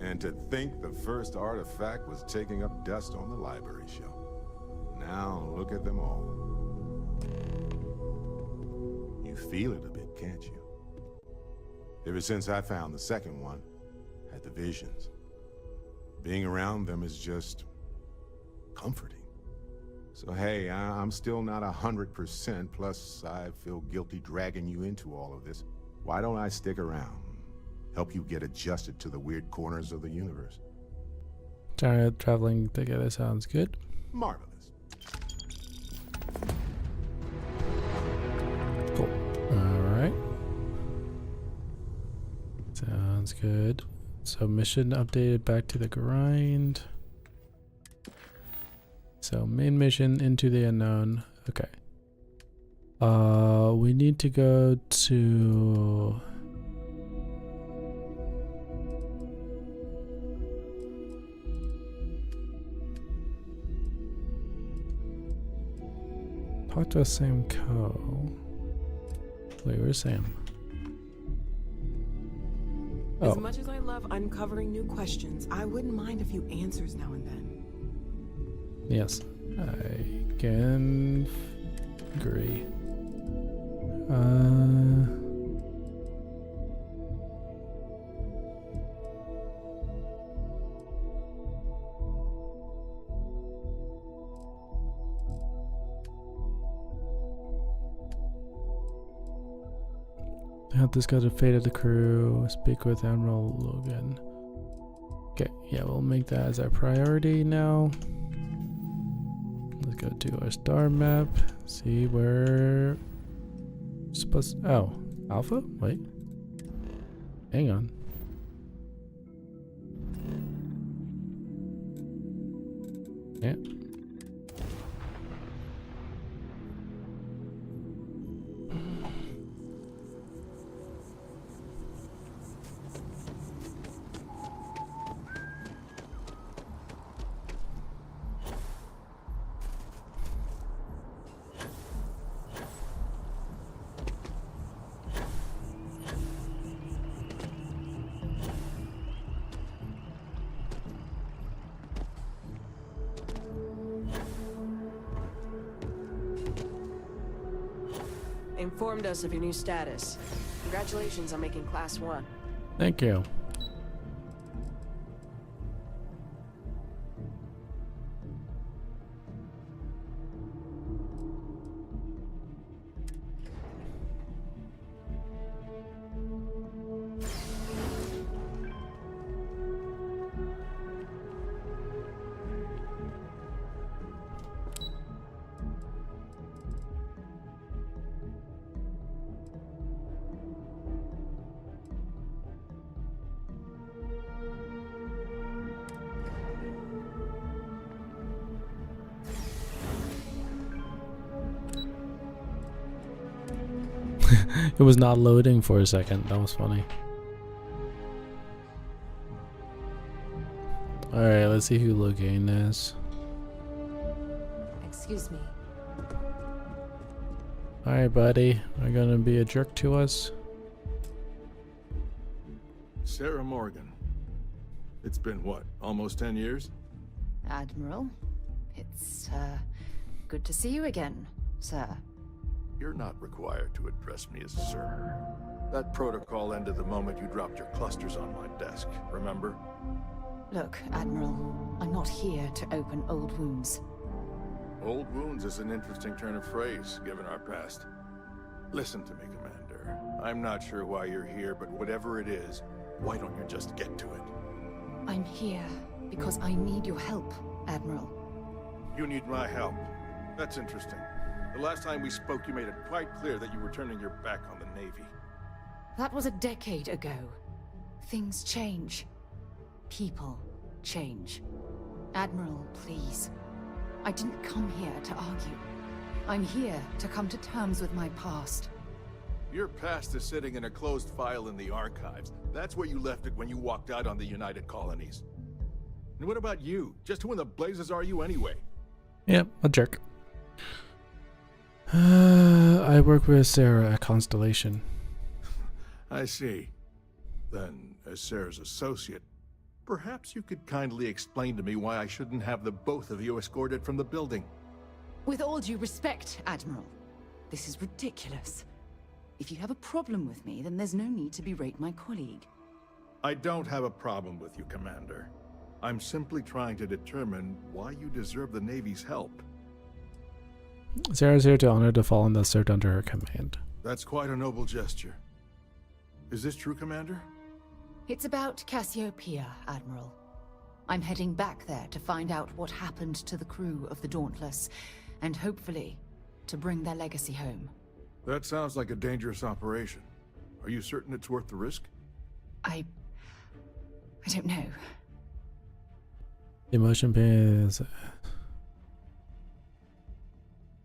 S8: And to think the first artifact was taking up dust on the library shelf. Now look at them all. You feel it a bit, can't you? Ever since I found the second one, had the visions. Being around them is just comforting. So hey, I'm still not 100%, plus I feel guilty dragging you into all of this. Why don't I stick around? Help you get adjusted to the weird corners of the universe.
S1: Traveling together sounds good.
S8: Marvelous.
S1: Cool. Alright. Sounds good. So mission updated back to the grind. So main mission into the unknown. Okay. We need to go to talk to Sam Co. Wait, where's Sam?
S5: As much as I love uncovering new questions, I wouldn't mind a few answers now and then.
S1: Yes, I can agree. Help discuss the fate of the crew. Speak with Admiral Logan. Okay, yeah, we'll make that as our priority now. Let's go to our star map. See where we're supposed. Oh, Alpha? Wait. Hang on. Yeah.
S5: Informed us of your new status. Congratulations on making Class 1.
S1: Thank you. It was not loading for a second. That was funny. Alright, let's see who Logan is.
S2: Excuse me.
S1: Alright, buddy. Are you gonna be a jerk to us?
S23: Sarah Morgan. It's been what, almost 10 years?
S4: Admiral, it's good to see you again, sir.
S23: You're not required to address me as sir. That protocol ended the moment you dropped your clusters on my desk, remember?
S4: Look, Admiral, I'm not here to open old wounds.
S23: Old wounds is an interesting turn of phrase, given our past. Listen to me, Commander. I'm not sure why you're here, but whatever it is, why don't you just get to it?
S4: I'm here because I need your help, Admiral.
S23: You need my help. That's interesting. The last time we spoke, you made it quite clear that you were turning your back on the Navy.
S4: That was a decade ago. Things change. People change. Admiral, please. I didn't come here to argue. I'm here to come to terms with my past.
S23: Your past is sitting in a closed file in the archives. That's where you left it when you walked out on the United Colonies. And what about you? Just who in the blazes are you anyway?
S1: Yep, a jerk. I work with Sarah at Constellation.
S23: I see. Then, as Sarah's associate, perhaps you could kindly explain to me why I shouldn't have the both of you escorted from the building.
S4: With all due respect, Admiral, this is ridiculous. If you have a problem with me, then there's no need to berate my colleague.
S23: I don't have a problem with you, Commander. I'm simply trying to determine why you deserve the Navy's help.
S1: Sarah's here to honor the fallen that served under her command.
S23: That's quite a noble gesture. Is this true, Commander?
S4: It's about Cassiopeia, Admiral. I'm heading back there to find out what happened to the crew of the Dauntless, and hopefully, to bring their legacy home.
S23: That sounds like a dangerous operation. Are you certain it's worth the risk?
S4: I don't know.
S1: Emotion pins.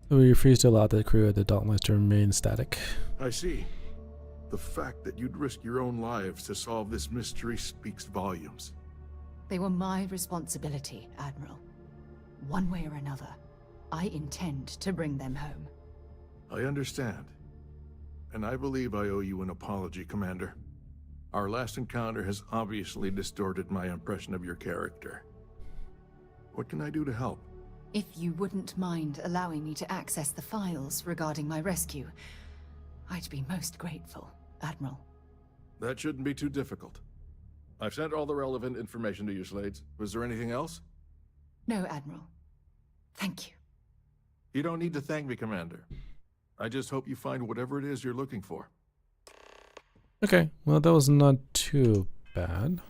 S1: We refuse to allow the crew of the Dauntless to remain static.
S23: I see. The fact that you'd risk your own lives to solve this mystery speaks volumes.
S4: They were my responsibility, Admiral. One way or another, I intend to bring them home.
S23: I understand. And I believe I owe you an apology, Commander. Our last encounter has obviously distorted my impression of your character. What can I do to help?
S4: If you wouldn't mind allowing me to access the files regarding my rescue, I'd be most grateful, Admiral.
S23: That shouldn't be too difficult. I've sent all the relevant information to you, Slades. Was there anything else?
S4: No, Admiral. Thank you.
S23: You don't need to thank me, Commander. I just hope you find whatever it is you're looking for.
S1: Okay, well that was not too bad.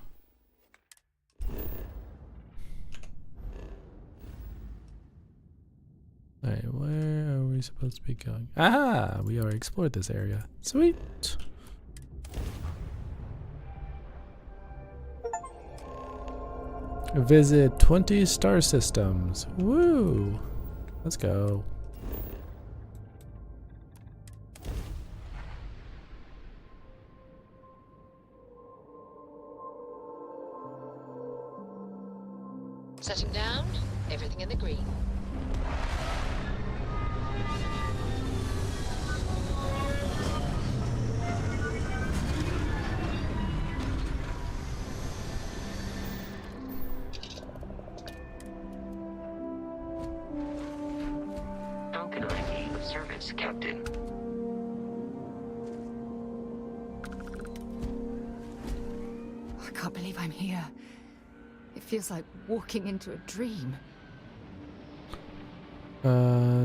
S1: Alright, where are we supposed to be going? Ah, we already explored this area. Sweet. Visit 20 star systems. Woo! Let's go.
S6: Setting down, everything in the green.
S12: How can I be of service, Captain?
S4: I can't believe I'm here. It feels like walking into a dream.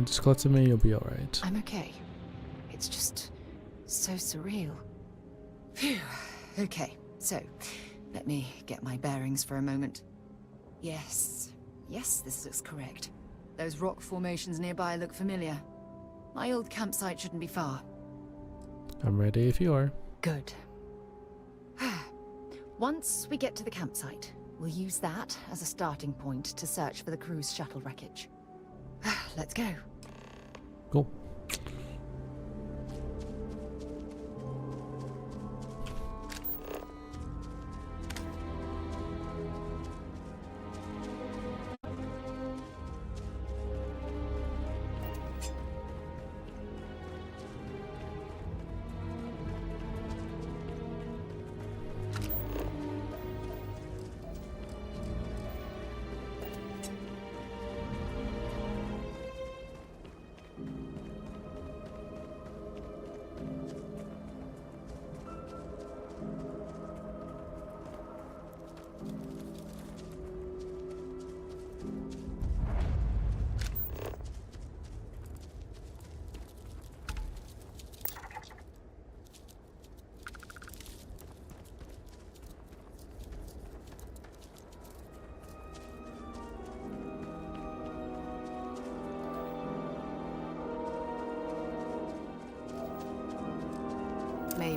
S1: Just close to me, you'll be alright.
S4: I'm okay. It's just so surreal. Phew. Okay, so let me get my bearings for a moment. Yes, this looks correct. Those rock formations nearby look familiar. My old campsite shouldn't be far.
S1: I'm ready if you are.
S4: Good. Once we get to the campsite, we'll use that as a starting point to search for the crew's shuttle wreckage. Let's go.
S1: Cool.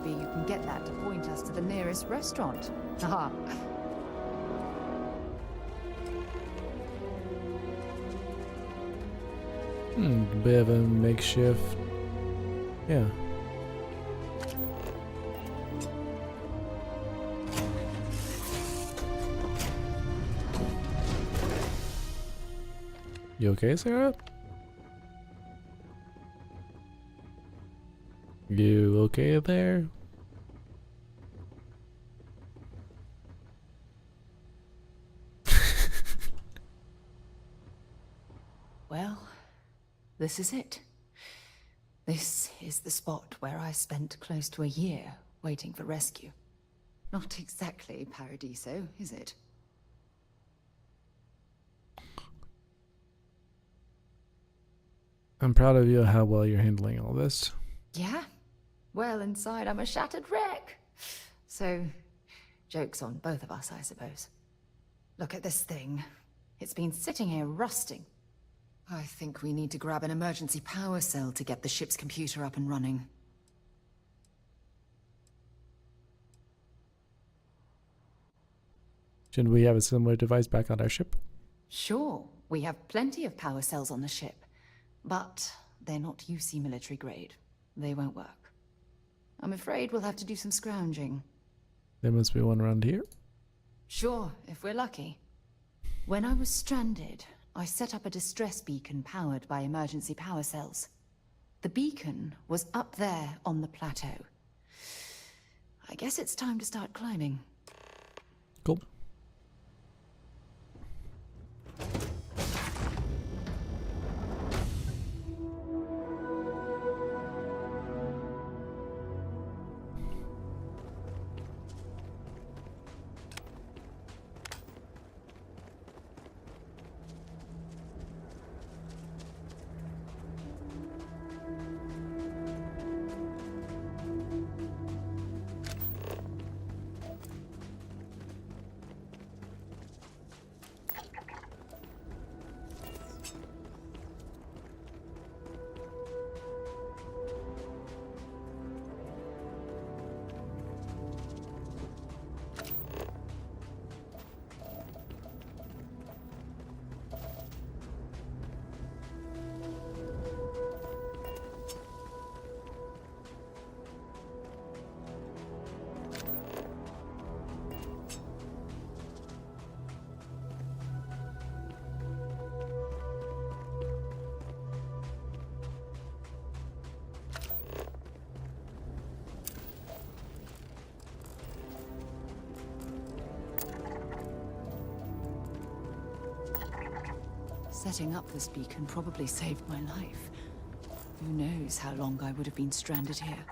S4: Maybe you can get that to point us to the nearest restaurant. Haha.
S1: Bit of a makeshift. Yeah. You okay, Sarah? You okay there?
S4: Well, this is it. This is the spot where I spent close to a year waiting for rescue. Not exactly Paradiso, is it?
S1: I'm proud of you how well you're handling all this.
S4: Yeah? Well, inside I'm a shattered wreck. So, joke's on both of us, I suppose. Look at this thing. It's been sitting here rusting. I think we need to grab an emergency power cell to get the ship's computer up and running.
S1: Shouldn't we have a similar device back on our ship?
S4: Sure, we have plenty of power cells on the ship, but they're not UC military grade. They won't work. I'm afraid we'll have to do some scrounging.
S1: There must be one around here.
S4: Sure, if we're lucky. When I was stranded, I set up a distress beacon powered by emergency power cells. The beacon was up there on the plateau. I guess it's time to start climbing.
S1: Cool.
S4: Setting up this beacon probably saved my life. Who knows how long I would have been stranded here.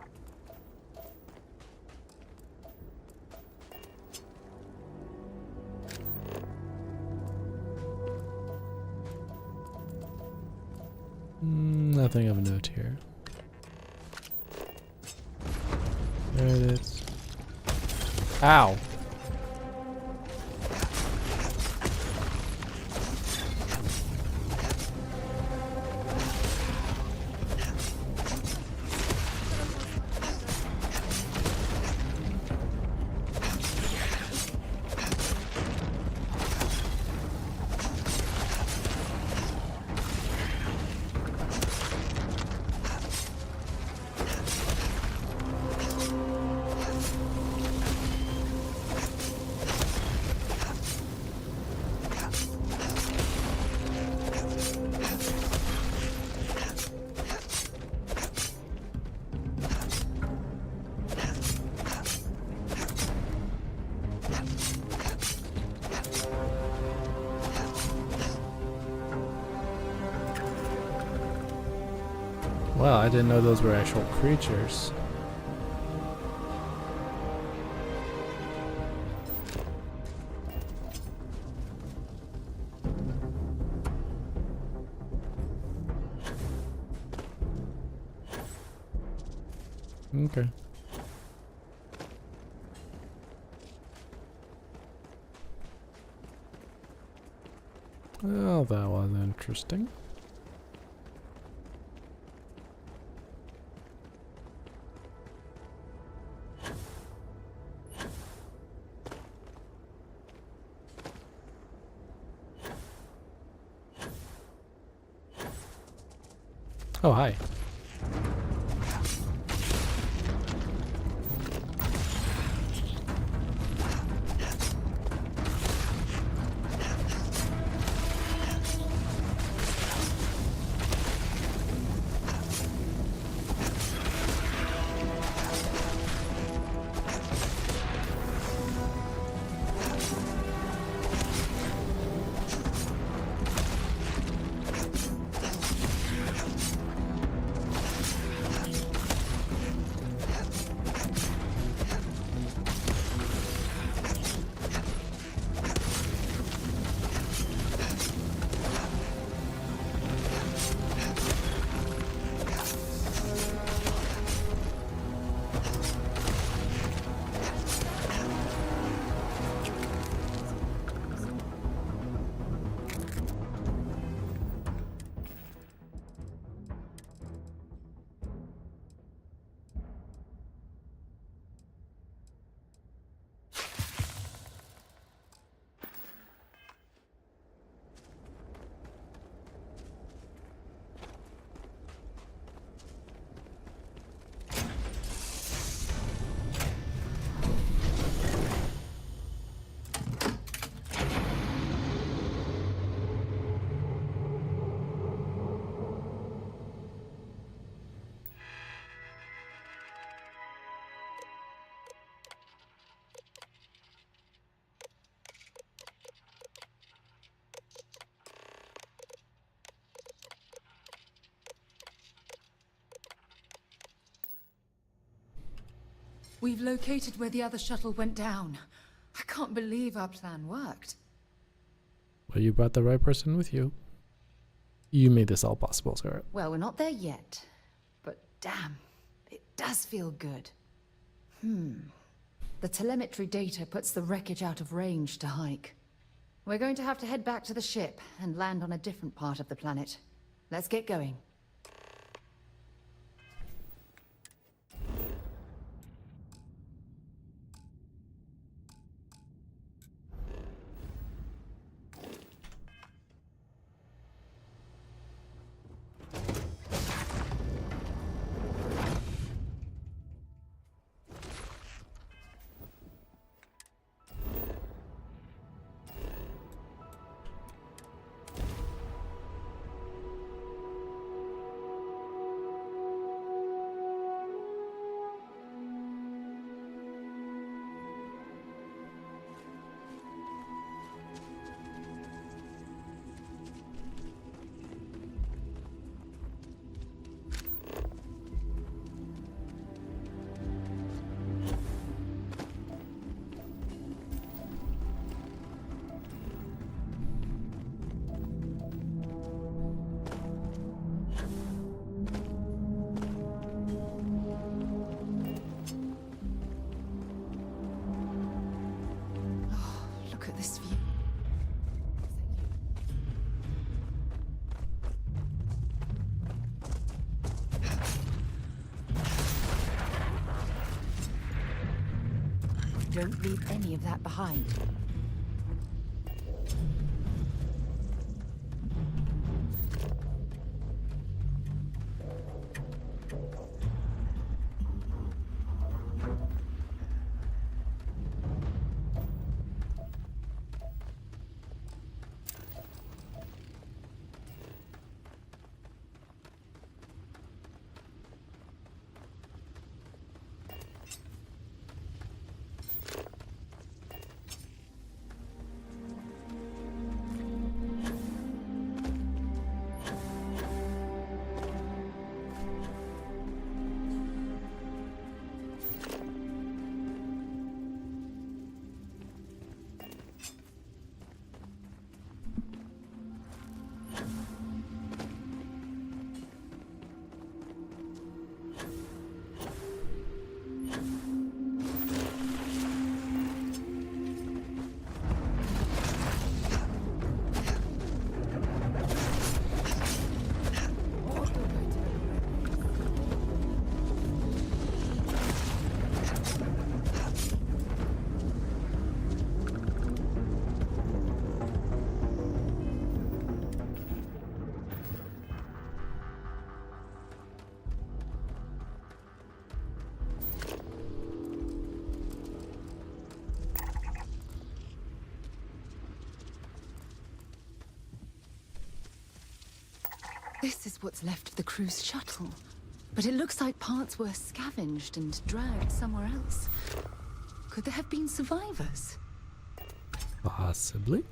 S1: Nothing of note here. There it is. Ow! Well, I didn't know those were actual creatures. Okay. Well, that was interesting. Oh, hi.
S4: We've located where the other shuttle went down. I can't believe our plan worked.
S1: Well, you brought the right person with you. You made this all possible, sir.
S4: Well, we're not there yet. But damn, it does feel good. The telemetry data puts the wreckage out of range to hike. We're going to have to head back to the ship and land on a different part of the planet. Let's get going. Look at this view. Don't leave any of that behind. This is what's left of the cruise shuttle. But it looks like parts were scavenged and dragged somewhere else. Could there have been survivors?
S1: Possibly.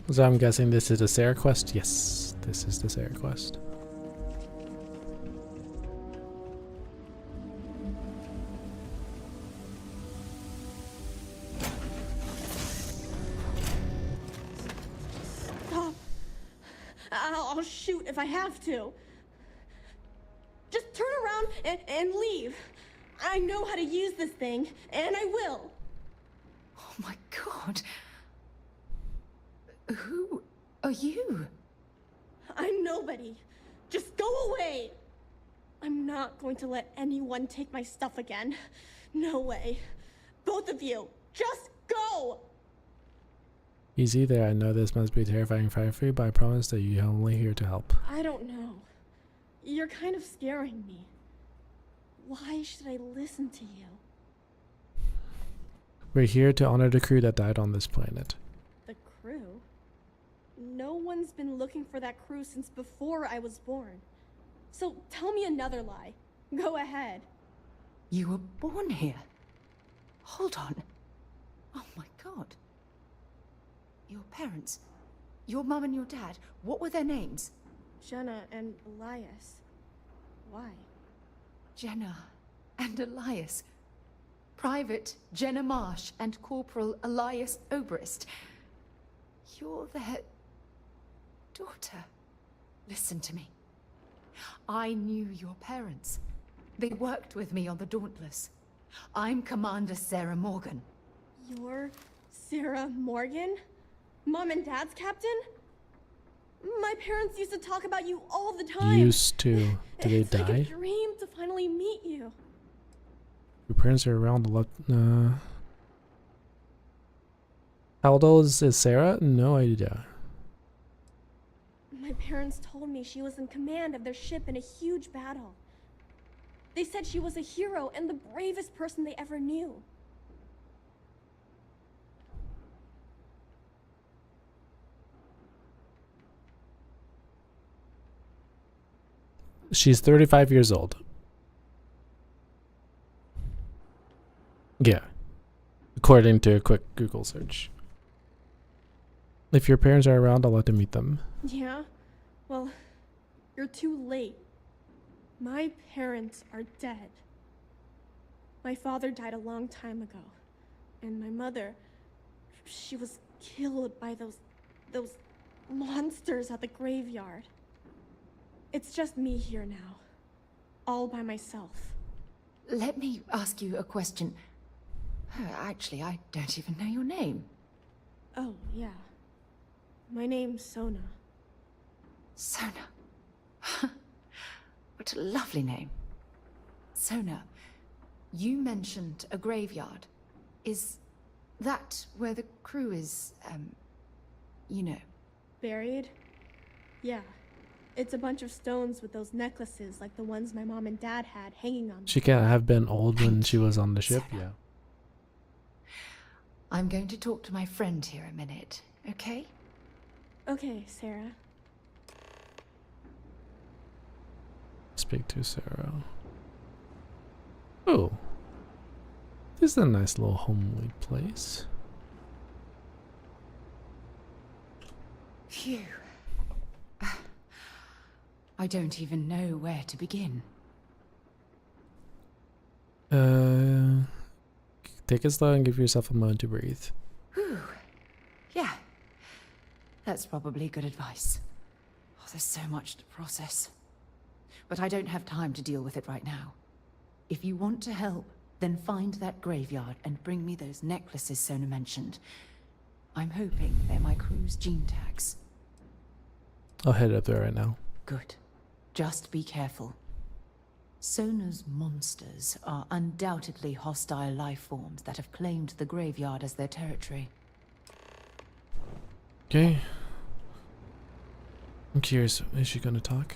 S1: So I'm guessing this is a Sarah quest? Yes, this is the Sarah quest.
S7: Stop. I'll shoot if I have to. Just turn around and leave. I know how to use this thing, and I will.
S4: Oh my god. Who are you?
S7: I'm nobody. Just go away. I'm not going to let anyone take my stuff again. No way. Both of you, just go!
S1: Easy there. I know this must be terrifying for you, but I promise that you're only here to help.
S7: I don't know. You're kind of scaring me. Why should I listen to you?
S1: We're here to honor the crew that died on this planet.
S7: The crew? No one's been looking for that crew since before I was born. So tell me another lie. Go ahead.
S4: You were born here? Hold on. Oh my god. Your parents, your mum and your dad, what were their names?
S7: Jenna and Elias. Why?
S4: Jenna and Elias. Private Jenna Marsh and Corporal Elias Obrist. You're their daughter. Listen to me. I knew your parents. They worked with me on the Dauntless. I'm Commander Sarah Morgan.
S7: You're Sarah Morgan? Mom and Dad's captain? My parents used to talk about you all the time.
S1: Used to. Did they
S7: It's like
S1: die?
S7: a dream to finally meet you.
S1: Your parents are around a lot. How old is Sarah? No idea.
S7: My parents told me she was in command of their ship in a huge battle. They said she was a hero and the bravest person they ever knew.
S1: She's 35 years old. Yeah. According to a quick Google search. If your parents are around, I'll let them meet them.
S7: Yeah? Well, you're too late. My parents are dead. My father died a long time ago. And my mother, she was killed by those monsters at the graveyard. It's just me here now. All by myself.
S4: Let me ask you a question. Actually, I don't even know your name.
S7: Oh, yeah. My name's Sona.
S4: Sona. What a lovely name. Sona, you mentioned a graveyard. Is that where the crew is, you know?
S7: Buried? Yeah. It's a bunch of stones with those necklaces like the ones my mom and dad had hanging on them.
S1: She can't have been old when she was on the ship, yeah.
S4: I'm going to talk to my friend here a minute, okay?
S7: Okay, Sarah.
S1: Speak to Sarah. Oh. This is a nice little homely place.
S4: Phew. I don't even know where to begin.
S1: Take it slow and give yourself a moment to breathe.
S4: Whew. Yeah. That's probably good advice. Oh, there's so much to process. But I don't have time to deal with it right now. If you want to help, then find that graveyard and bring me those necklaces Sona mentioned. I'm hoping they're my crew's gene tags.
S1: I'll head up there right now.
S4: Good. Just be careful. Sona's monsters are undoubtedly hostile life forms that have claimed the graveyard as their territory.
S1: Okay. I'm curious, is she gonna talk?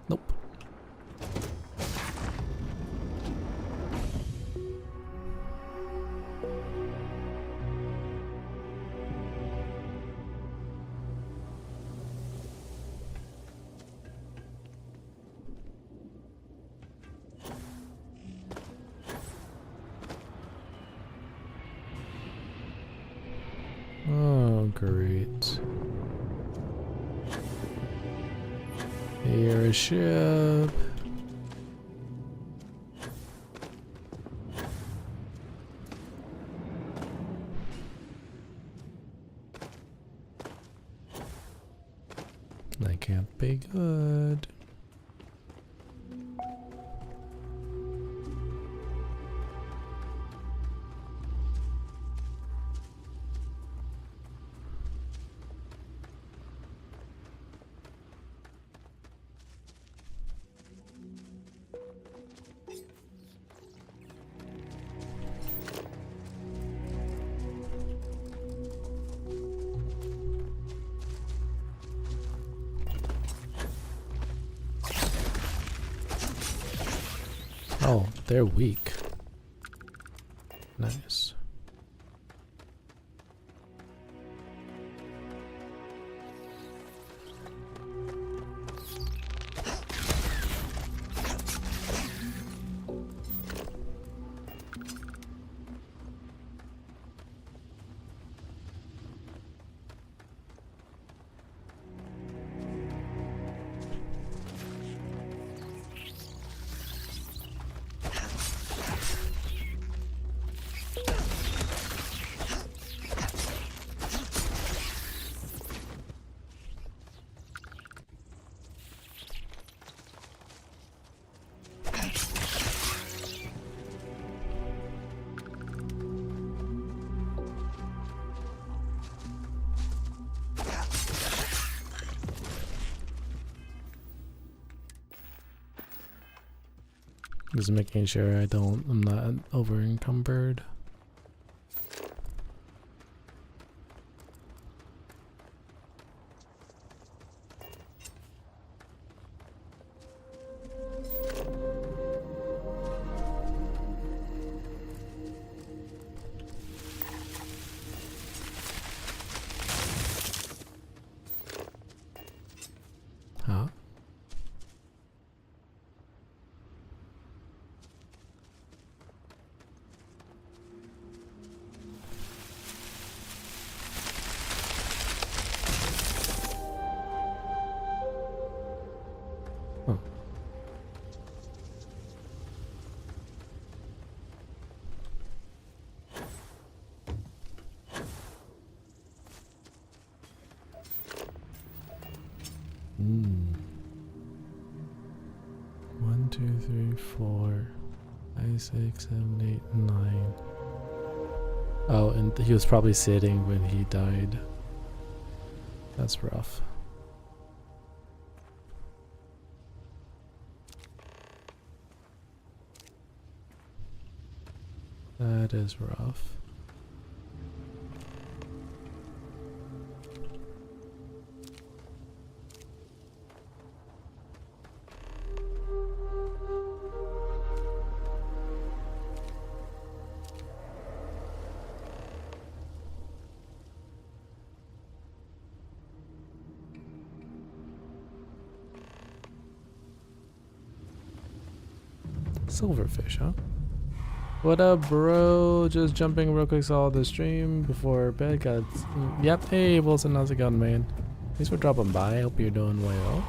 S1: Nope. Oh, great. Here a ship. That can't be good. Oh, they're weak. Nice. Just making sure I'm not over encumbered. Huh? Oh. Hmm. 1, 2, 3, 4, 5, 6, 7, 8, 9. Oh, and he was probably sitting when he died. That's rough. That is rough. Silverfish, huh? What up, bro? Just jumping real quick, saw the stream before bed. Got yep. Hey, Wilson, how's it going, man? Thanks for dropping by. Hope you're doing well.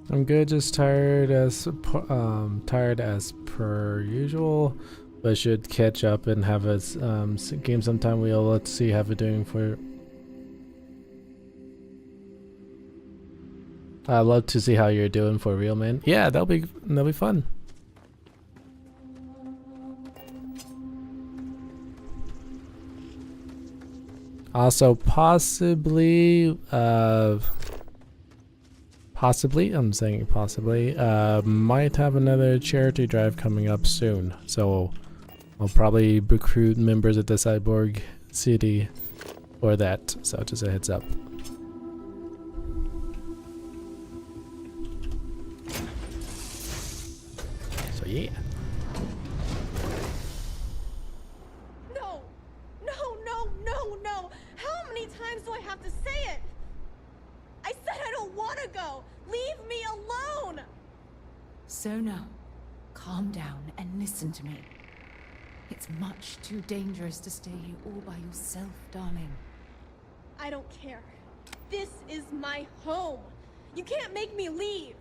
S1: I'm good, just tired as per usual, but should catch up and have a game sometime. Let's see how we're doing for. I'd love to see how you're doing for real, man. Yeah, that'll be fun. Also, possibly, I'm saying possibly, might have another charity drive coming up soon. So I'll probably recruit members of the Cyborg City for that. So just a heads up. So yeah.
S7: No. How many times do I have to say it? I said I don't want to go. Leave me alone.
S4: Sona, calm down and listen to me. It's much too dangerous to stay here all by yourself, darling.
S7: I don't care. This is my home. You can't make me leave.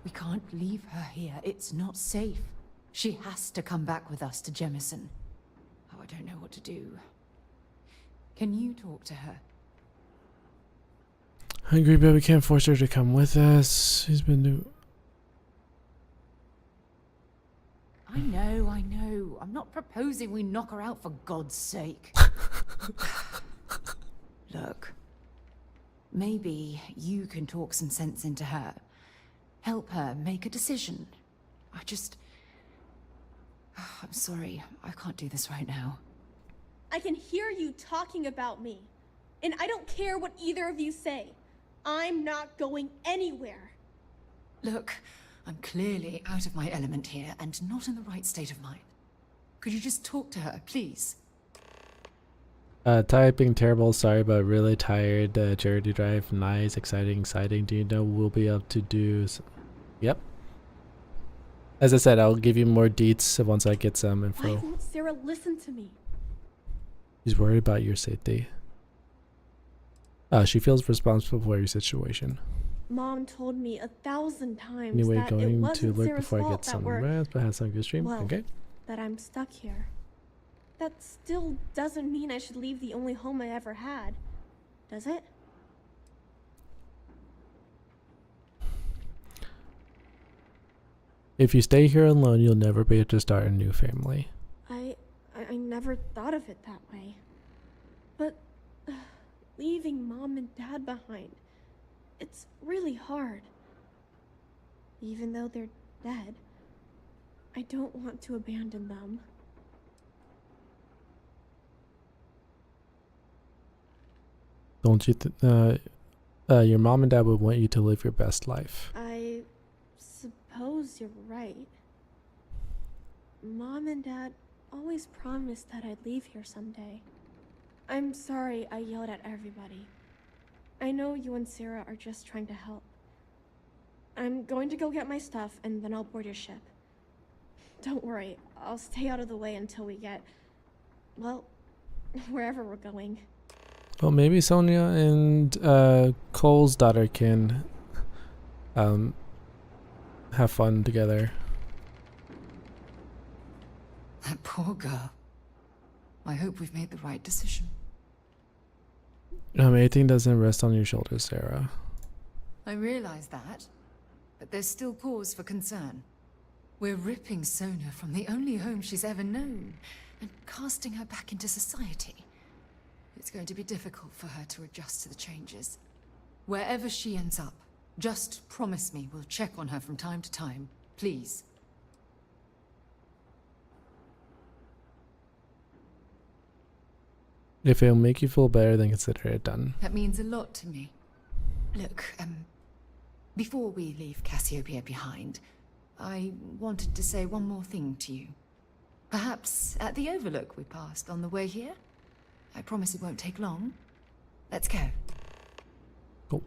S4: We can't leave her here. It's not safe. She has to come back with us to Jemison. Oh, I don't know what to do. Can you talk to her?
S1: I agree, but we can't force her to come with us. She's been new.
S4: I know. I'm not proposing we knock her out for God's sake. Look, maybe you can talk some sense into her. Help her make a decision. I'm sorry, I can't do this right now.
S7: I can hear you talking about me, and I don't care what either of you say. I'm not going anywhere.
S4: Look, I'm clearly out of my element here and not in the right state of mind. Could you just talk to her, please?
S1: Typing terrible, sorry, but really tired. Charity drive, nice, exciting. Do you know we'll be able to do? Yep. As I said, I'll give you more deets once I get some info.
S7: Why won't Sarah listen to me?
S1: She's worried about your safety. She feels responsible for your situation.
S7: Mom told me 1,000 times
S1: Anyway,
S7: that it
S1: going to
S7: wasn't
S1: look
S7: Sarah's
S1: before I
S7: fault
S1: get
S7: that
S1: some
S7: we're,
S1: rest, but have some good stream.
S7: well,
S1: Okay.
S7: that I'm stuck here. That still doesn't mean I should leave the only home I ever had, does it?
S1: If you stay here alone, you'll never be able to start a new family.
S7: I never thought of it that way. But leaving Mom and Dad behind, it's really hard. Even though they're dead, I don't want to abandon them.
S1: Don't you your mom and dad would want you to live your best life.
S7: I suppose you're right. Mom and Dad always promised that I'd leave here someday. I'm sorry I yelled at everybody. I know you and Sarah are just trying to help. I'm going to go get my stuff and then I'll board your ship. Don't worry, I'll stay out of the way until we get, well, wherever we're going.
S1: Well, maybe Sonia and Cole's daughter can have fun together.
S4: That poor girl. I hope we've made the right decision.
S1: Anything doesn't rest on your shoulders, Sarah.
S4: I realize that, but there's still cause for concern. We're ripping Sona from the only home she's ever known and casting her back into society. It's going to be difficult for her to adjust to the changes. Wherever she ends up, just promise me we'll check on her from time to time, please.
S1: If it'll make you feel better, then consider it done.
S4: That means a lot to me. Look, before we leave Cassiopeia behind, I wanted to say one more thing to you. Perhaps at the overlook we passed on the way here? I promise it won't take long. Let's go.
S1: Cool.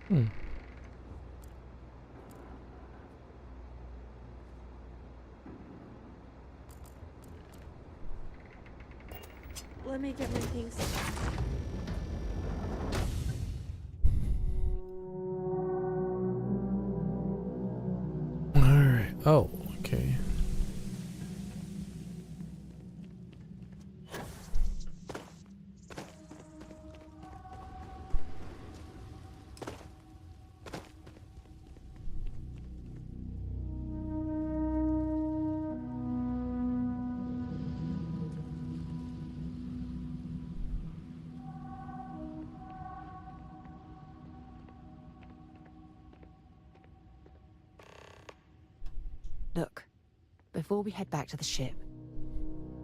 S7: Let me get my things.
S1: Alright. Oh, okay.
S17: Look, before we head back to the ship,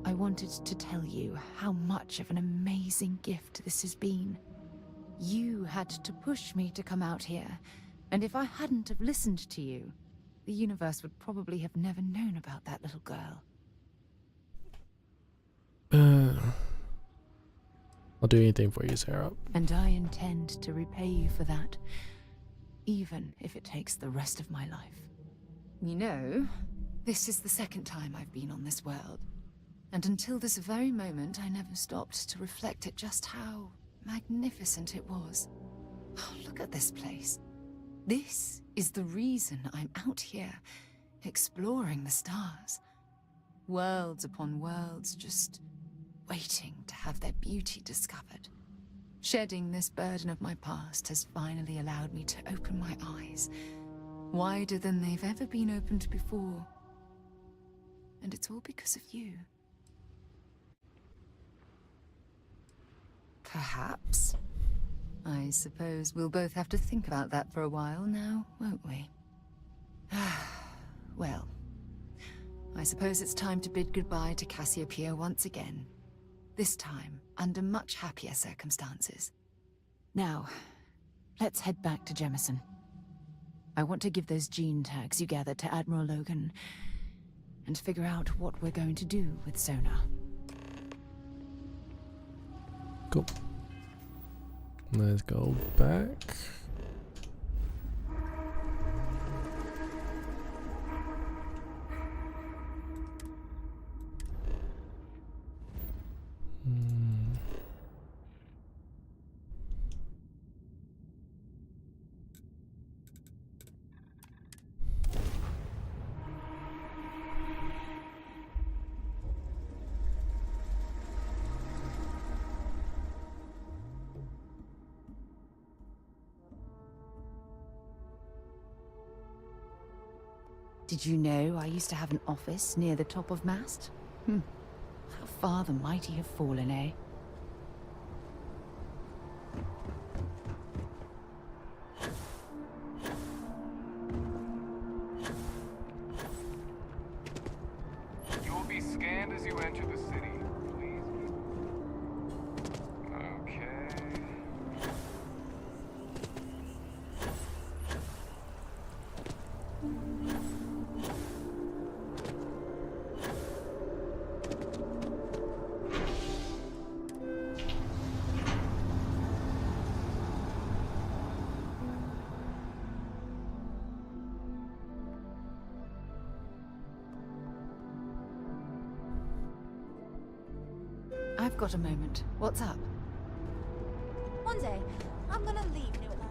S17: I wanted to tell you how much of an amazing gift this has been. You had to push me to come out here, and if I hadn't have listened to you, the universe would probably have never known about that little girl.
S1: I'll do anything for you, Sarah.
S17: And I intend to repay you for that, even if it takes the rest of my life. You know, this is the second time I've been on this world. And until this very moment, I never stopped to reflect at just how magnificent it was. Oh, look at this place. This is the reason I'm out here, exploring the stars. Worlds upon worlds, just waiting to have their beauty discovered. Shedding this burden of my past has finally allowed me to open my eyes, wider than they've ever been opened before. And it's all because of you. Perhaps. I suppose we'll both have to think about that for a while now, won't we? Well, I suppose it's time to bid goodbye to Cassiopeia once again. This time, under much happier circumstances. Now, let's head back to Jemison. I want to give those gene tags you gathered to Admiral Logan, and figure out what we're going to do with Sona.
S1: Cool. Let's go back.
S17: Did you know I used to have an office near the top of Mast? How far the mighty have fallen, eh?
S14: You will be scanned as you enter the city. Please. Okay.
S17: I've got a moment. What's up?
S16: One day, I'm gonna leave New Atlantis.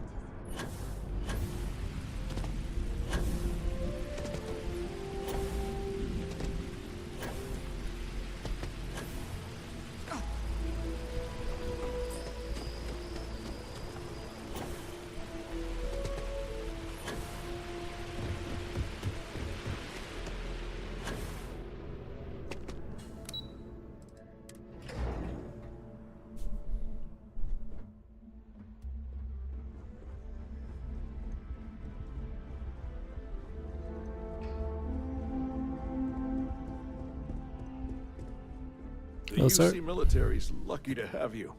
S23: The
S1: Hello, sir.
S23: UC military's lucky to have you.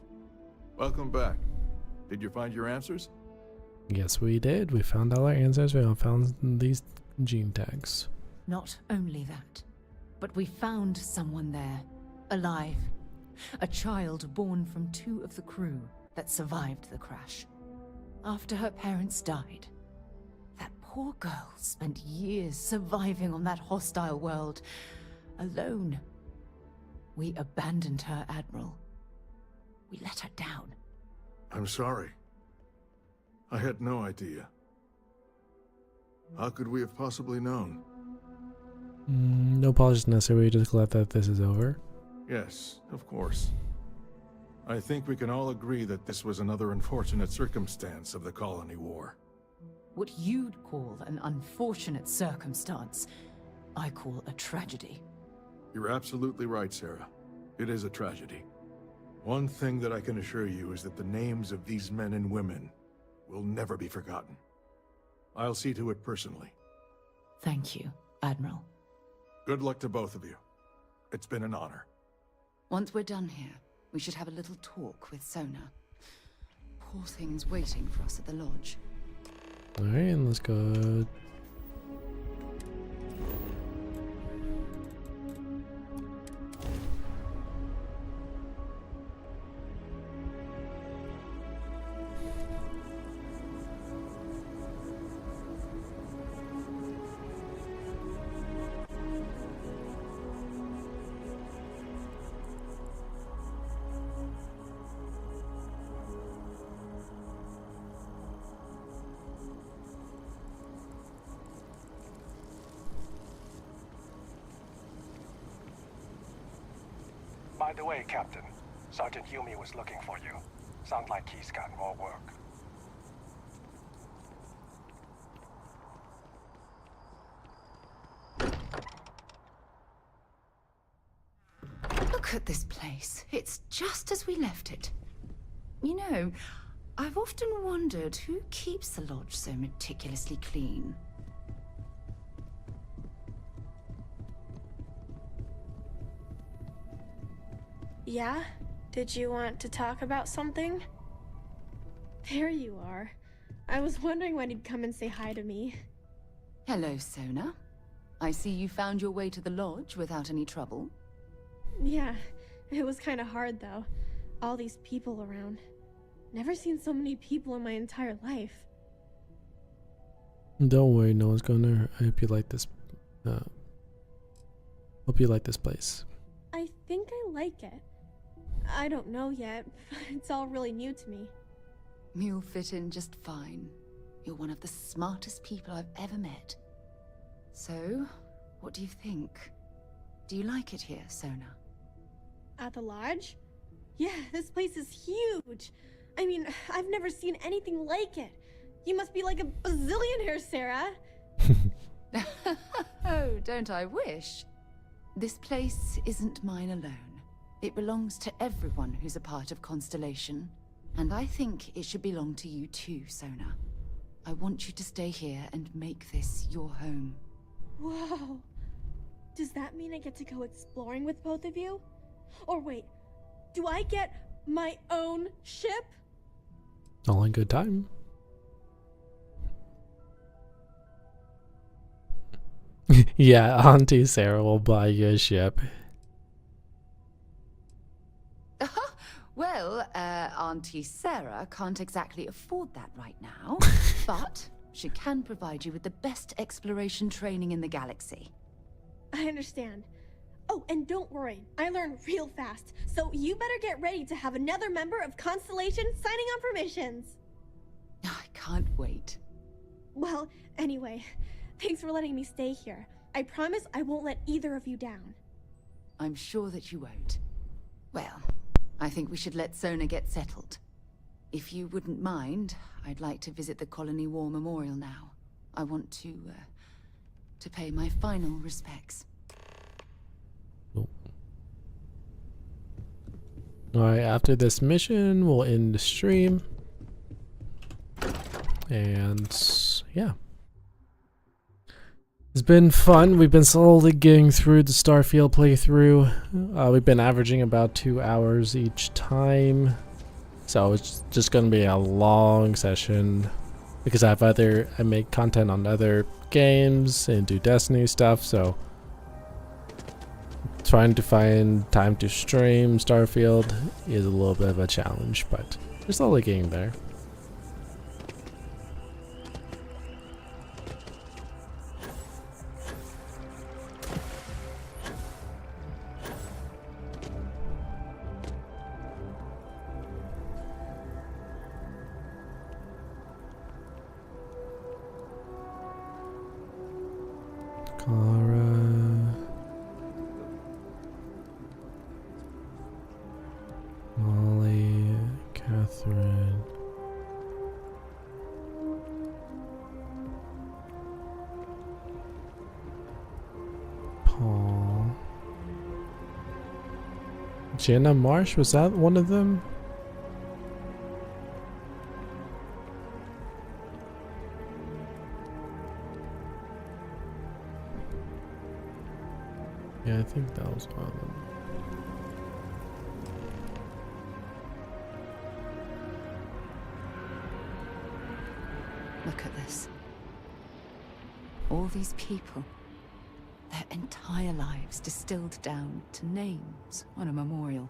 S23: Welcome back. Did you find your answers?
S1: Yes, we did. We found all our answers. We all found these gene tags.
S17: Not only that, but we found someone there, alive. A child born from 2 of the crew that survived the crash.
S4: after her parents died. That poor girl spent years surviving on that hostile world, alone. We abandoned her, Admiral. We let her down.
S23: I'm sorry. I had no idea. How could we have possibly known?
S1: No apologies necessary, just glad that this is over.
S23: Yes, of course. I think we can all agree that this was another unfortunate circumstance of the Colony War.
S4: What you'd call an unfortunate circumstance, I call a tragedy.
S23: You're absolutely right, Sarah. It is a tragedy. One thing that I can assure you is that the names of these men and women will never be forgotten. I'll see to it personally.
S4: Thank you, Admiral.
S23: Good luck to both of you. It's been an honor.
S4: Once we're done here, we should have a little talk with Sona. Poor thing's waiting for us at the lodge.
S1: Alright, and let's go.
S3: By the way, Captain, Sergeant Yumi was looking for you. Sounds like he's got more work.
S4: Look at this place. It's just as we left it. You know, I've often wondered who keeps the lodge so meticulously clean.
S7: Yeah? Did you want to talk about something? There you are. I was wondering when you'd come and say hi to me.
S4: Hello, Sona. I see you found your way to the lodge without any trouble.
S7: Yeah, it was kind of hard though. All these people around. Never seen so many people in my entire life.
S1: Don't worry, no one's gonna. I hope you like this. Hope you like this place.
S7: I think I like it. I don't know yet. It's all really new to me.
S4: You'll fit in just fine. You're one of the smartest people I've ever met. So, what do you think? Do you like it here, Sona?
S7: At the lodge? Yeah, this place is huge. I mean, I've never seen anything like it. You must be like a bazillionaire, Sarah.
S4: Oh, don't I wish? This place isn't mine alone. It belongs to everyone who's a part of Constellation. And I think it should belong to you too, Sona. I want you to stay here and make this your home.
S7: Whoa. Does that mean I get to go exploring with both of you? Or wait, do I get my own ship?
S1: All in good time. Yeah, Auntie Sarah will buy you a ship.
S4: Well, Auntie Sarah can't exactly afford that right now, but she can provide you with the best exploration training in the galaxy.
S7: I understand. Oh, and don't worry, I learn real fast, so you better get ready to have another member of Constellation signing on for missions.
S4: I can't wait.
S7: Well, anyway, thanks for letting me stay here. I promise I won't let either of you down.
S4: I'm sure that you won't. Well, I think we should let Sona get settled. If you wouldn't mind, I'd like to visit the Colony War Memorial now. I want to pay my final respects.
S1: Alright, after this mission, we'll end the stream. And yeah. It's been fun. We've been slowly getting through the Starfield playthrough. We've been averaging about 2 hours each time. So it's just going to be a long session. Because I make content on other games and do Destiny stuff, so trying to find time to stream Starfield is a little bit of a challenge, but we're slowly getting there. Kara. Molly. Catherine. Paul. Jenna Marsh, was that one of them? Yeah, I think that was one of them.
S4: Look at this. All these people. Their entire lives distilled down to names on a memorial.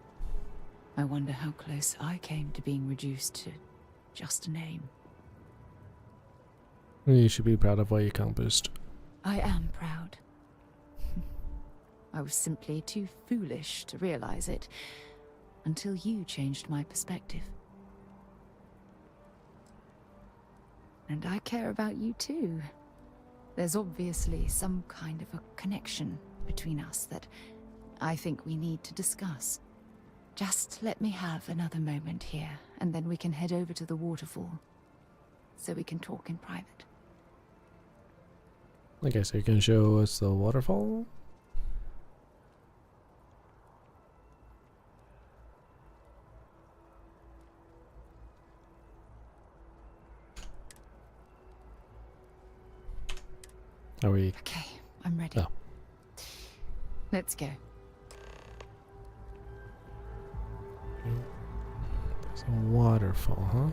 S4: I wonder how close I came to being reduced to just a name.
S1: You should be proud of what you accomplished.
S4: I am proud. I was simply too foolish to realize it until you changed my perspective. And I care about you too. There's obviously some kind of a connection between us that I think we need to discuss. Just let me have another moment here, and then we can head over to the waterfall, so we can talk in private.
S1: Okay, so you can show us the waterfall? Are we?
S4: Okay, I'm ready.
S1: Oh.
S4: Let's go.
S1: There's a waterfall, huh?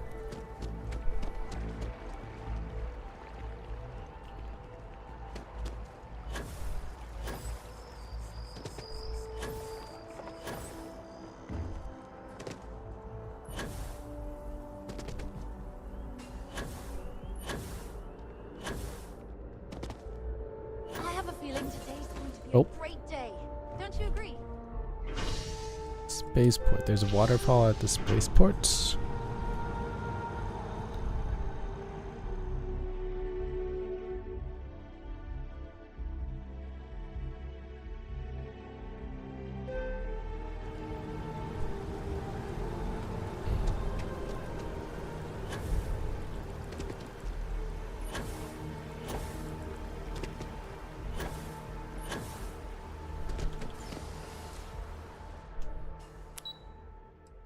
S16: I have a feeling today's going to be
S1: Oh.
S16: a great day. Don't you agree?
S1: Spaceport. There's a waterfall at the spaceport.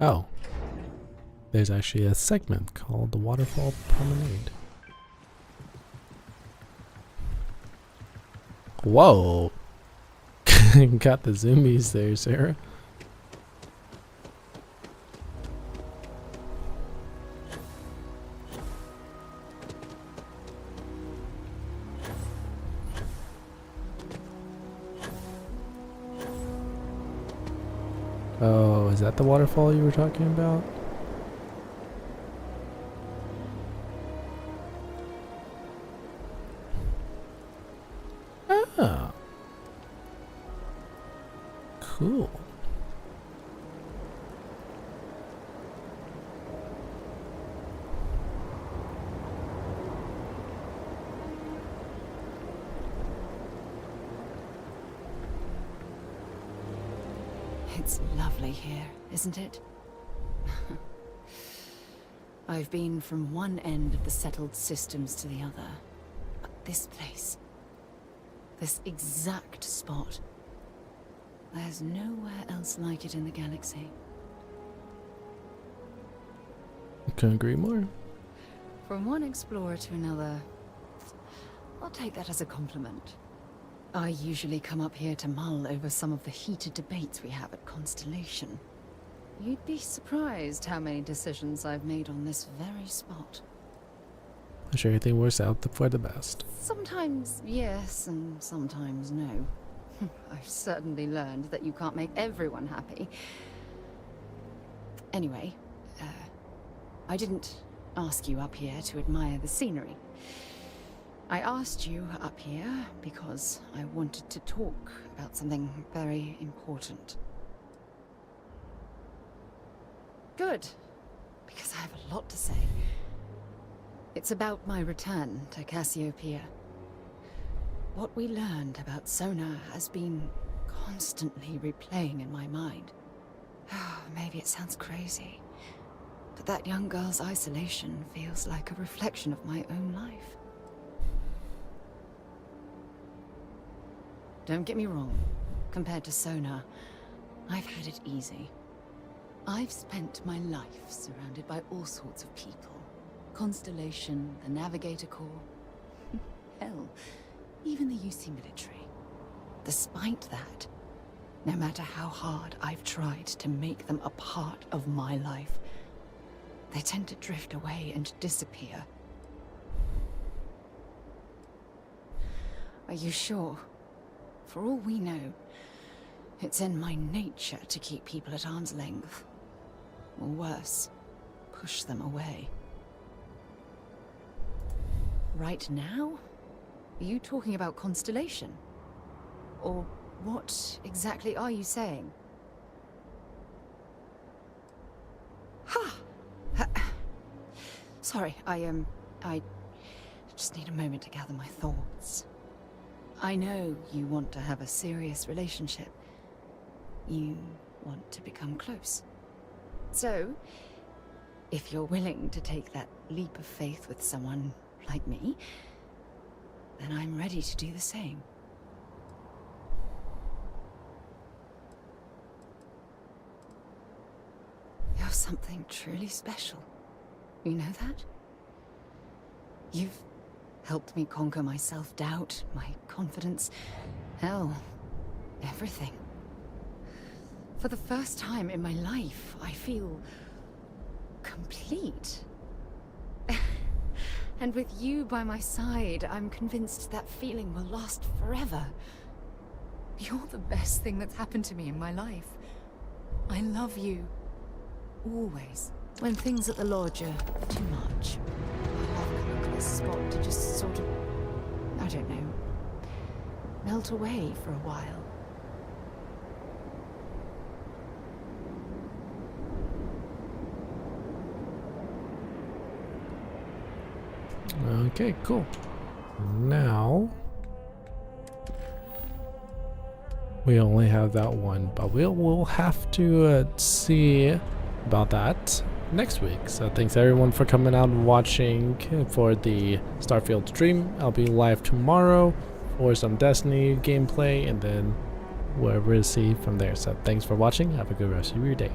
S1: Oh. There's actually a segment called the Waterfall Promenade. Whoa! Got the zoomies there, Sarah. Oh, is that the waterfall you were talking about? Ah. Cool.
S4: It's lovely here, isn't it? I've been from one end of the settled systems to the other. But this place, this exact spot, there's nowhere else like it in the galaxy.
S1: I couldn't agree more.
S4: From one explorer to another, I'll take that as a compliment. I usually come up here to mull over some of the heated debates we have at Constellation. You'd be surprised how many decisions I've made on this very spot.
S1: I'm sure everything works out for the best.
S4: Sometimes yes, and sometimes no. I've certainly learned that you can't make everyone happy. Anyway, I didn't ask you up here to admire the scenery. I asked you up here because I wanted to talk about something very important. Good, because I have a lot to say. It's about my return to Cassiopeia. What we learned about Sona has been constantly replaying in my mind. Maybe it sounds crazy, but that young girl's isolation feels like a reflection of my own life. Don't get me wrong, compared to Sona, I've had it easy. I've spent my life surrounded by all sorts of people. Constellation, the Navigator Corps, hell, even the UC military. Despite that, no matter how hard I've tried to make them a part of my life, they tend to drift away and disappear. Are you sure? For all we know, it's in my nature to keep people at arm's length. Or worse, push them away. Right now? Are you talking about Constellation? Or what exactly are you saying? Sorry, I just need a moment to gather my thoughts. I know you want to have a serious relationship. You want to become close. So, if you're willing to take that leap of faith with someone like me, then I'm ready to do the same. You're something truly special. You know that? You've helped me conquer my self-doubt, my confidence, hell, everything. For the first time in my life, I feel complete. And with you by my side, I'm convinced that feeling will last forever. You're the best thing that's happened to me in my life. I love you. Always. When things at the lodge are too much, I love coming to this spot to just sort of, I don't know, melt away for a while.
S1: Okay, cool. Now we only have that one, but we'll have to see about that next week. So thanks everyone for coming out and watching for the Starfield stream. I'll be live tomorrow for some Destiny gameplay, and then wherever to see from there. So thanks for watching. Have a good rest of your day.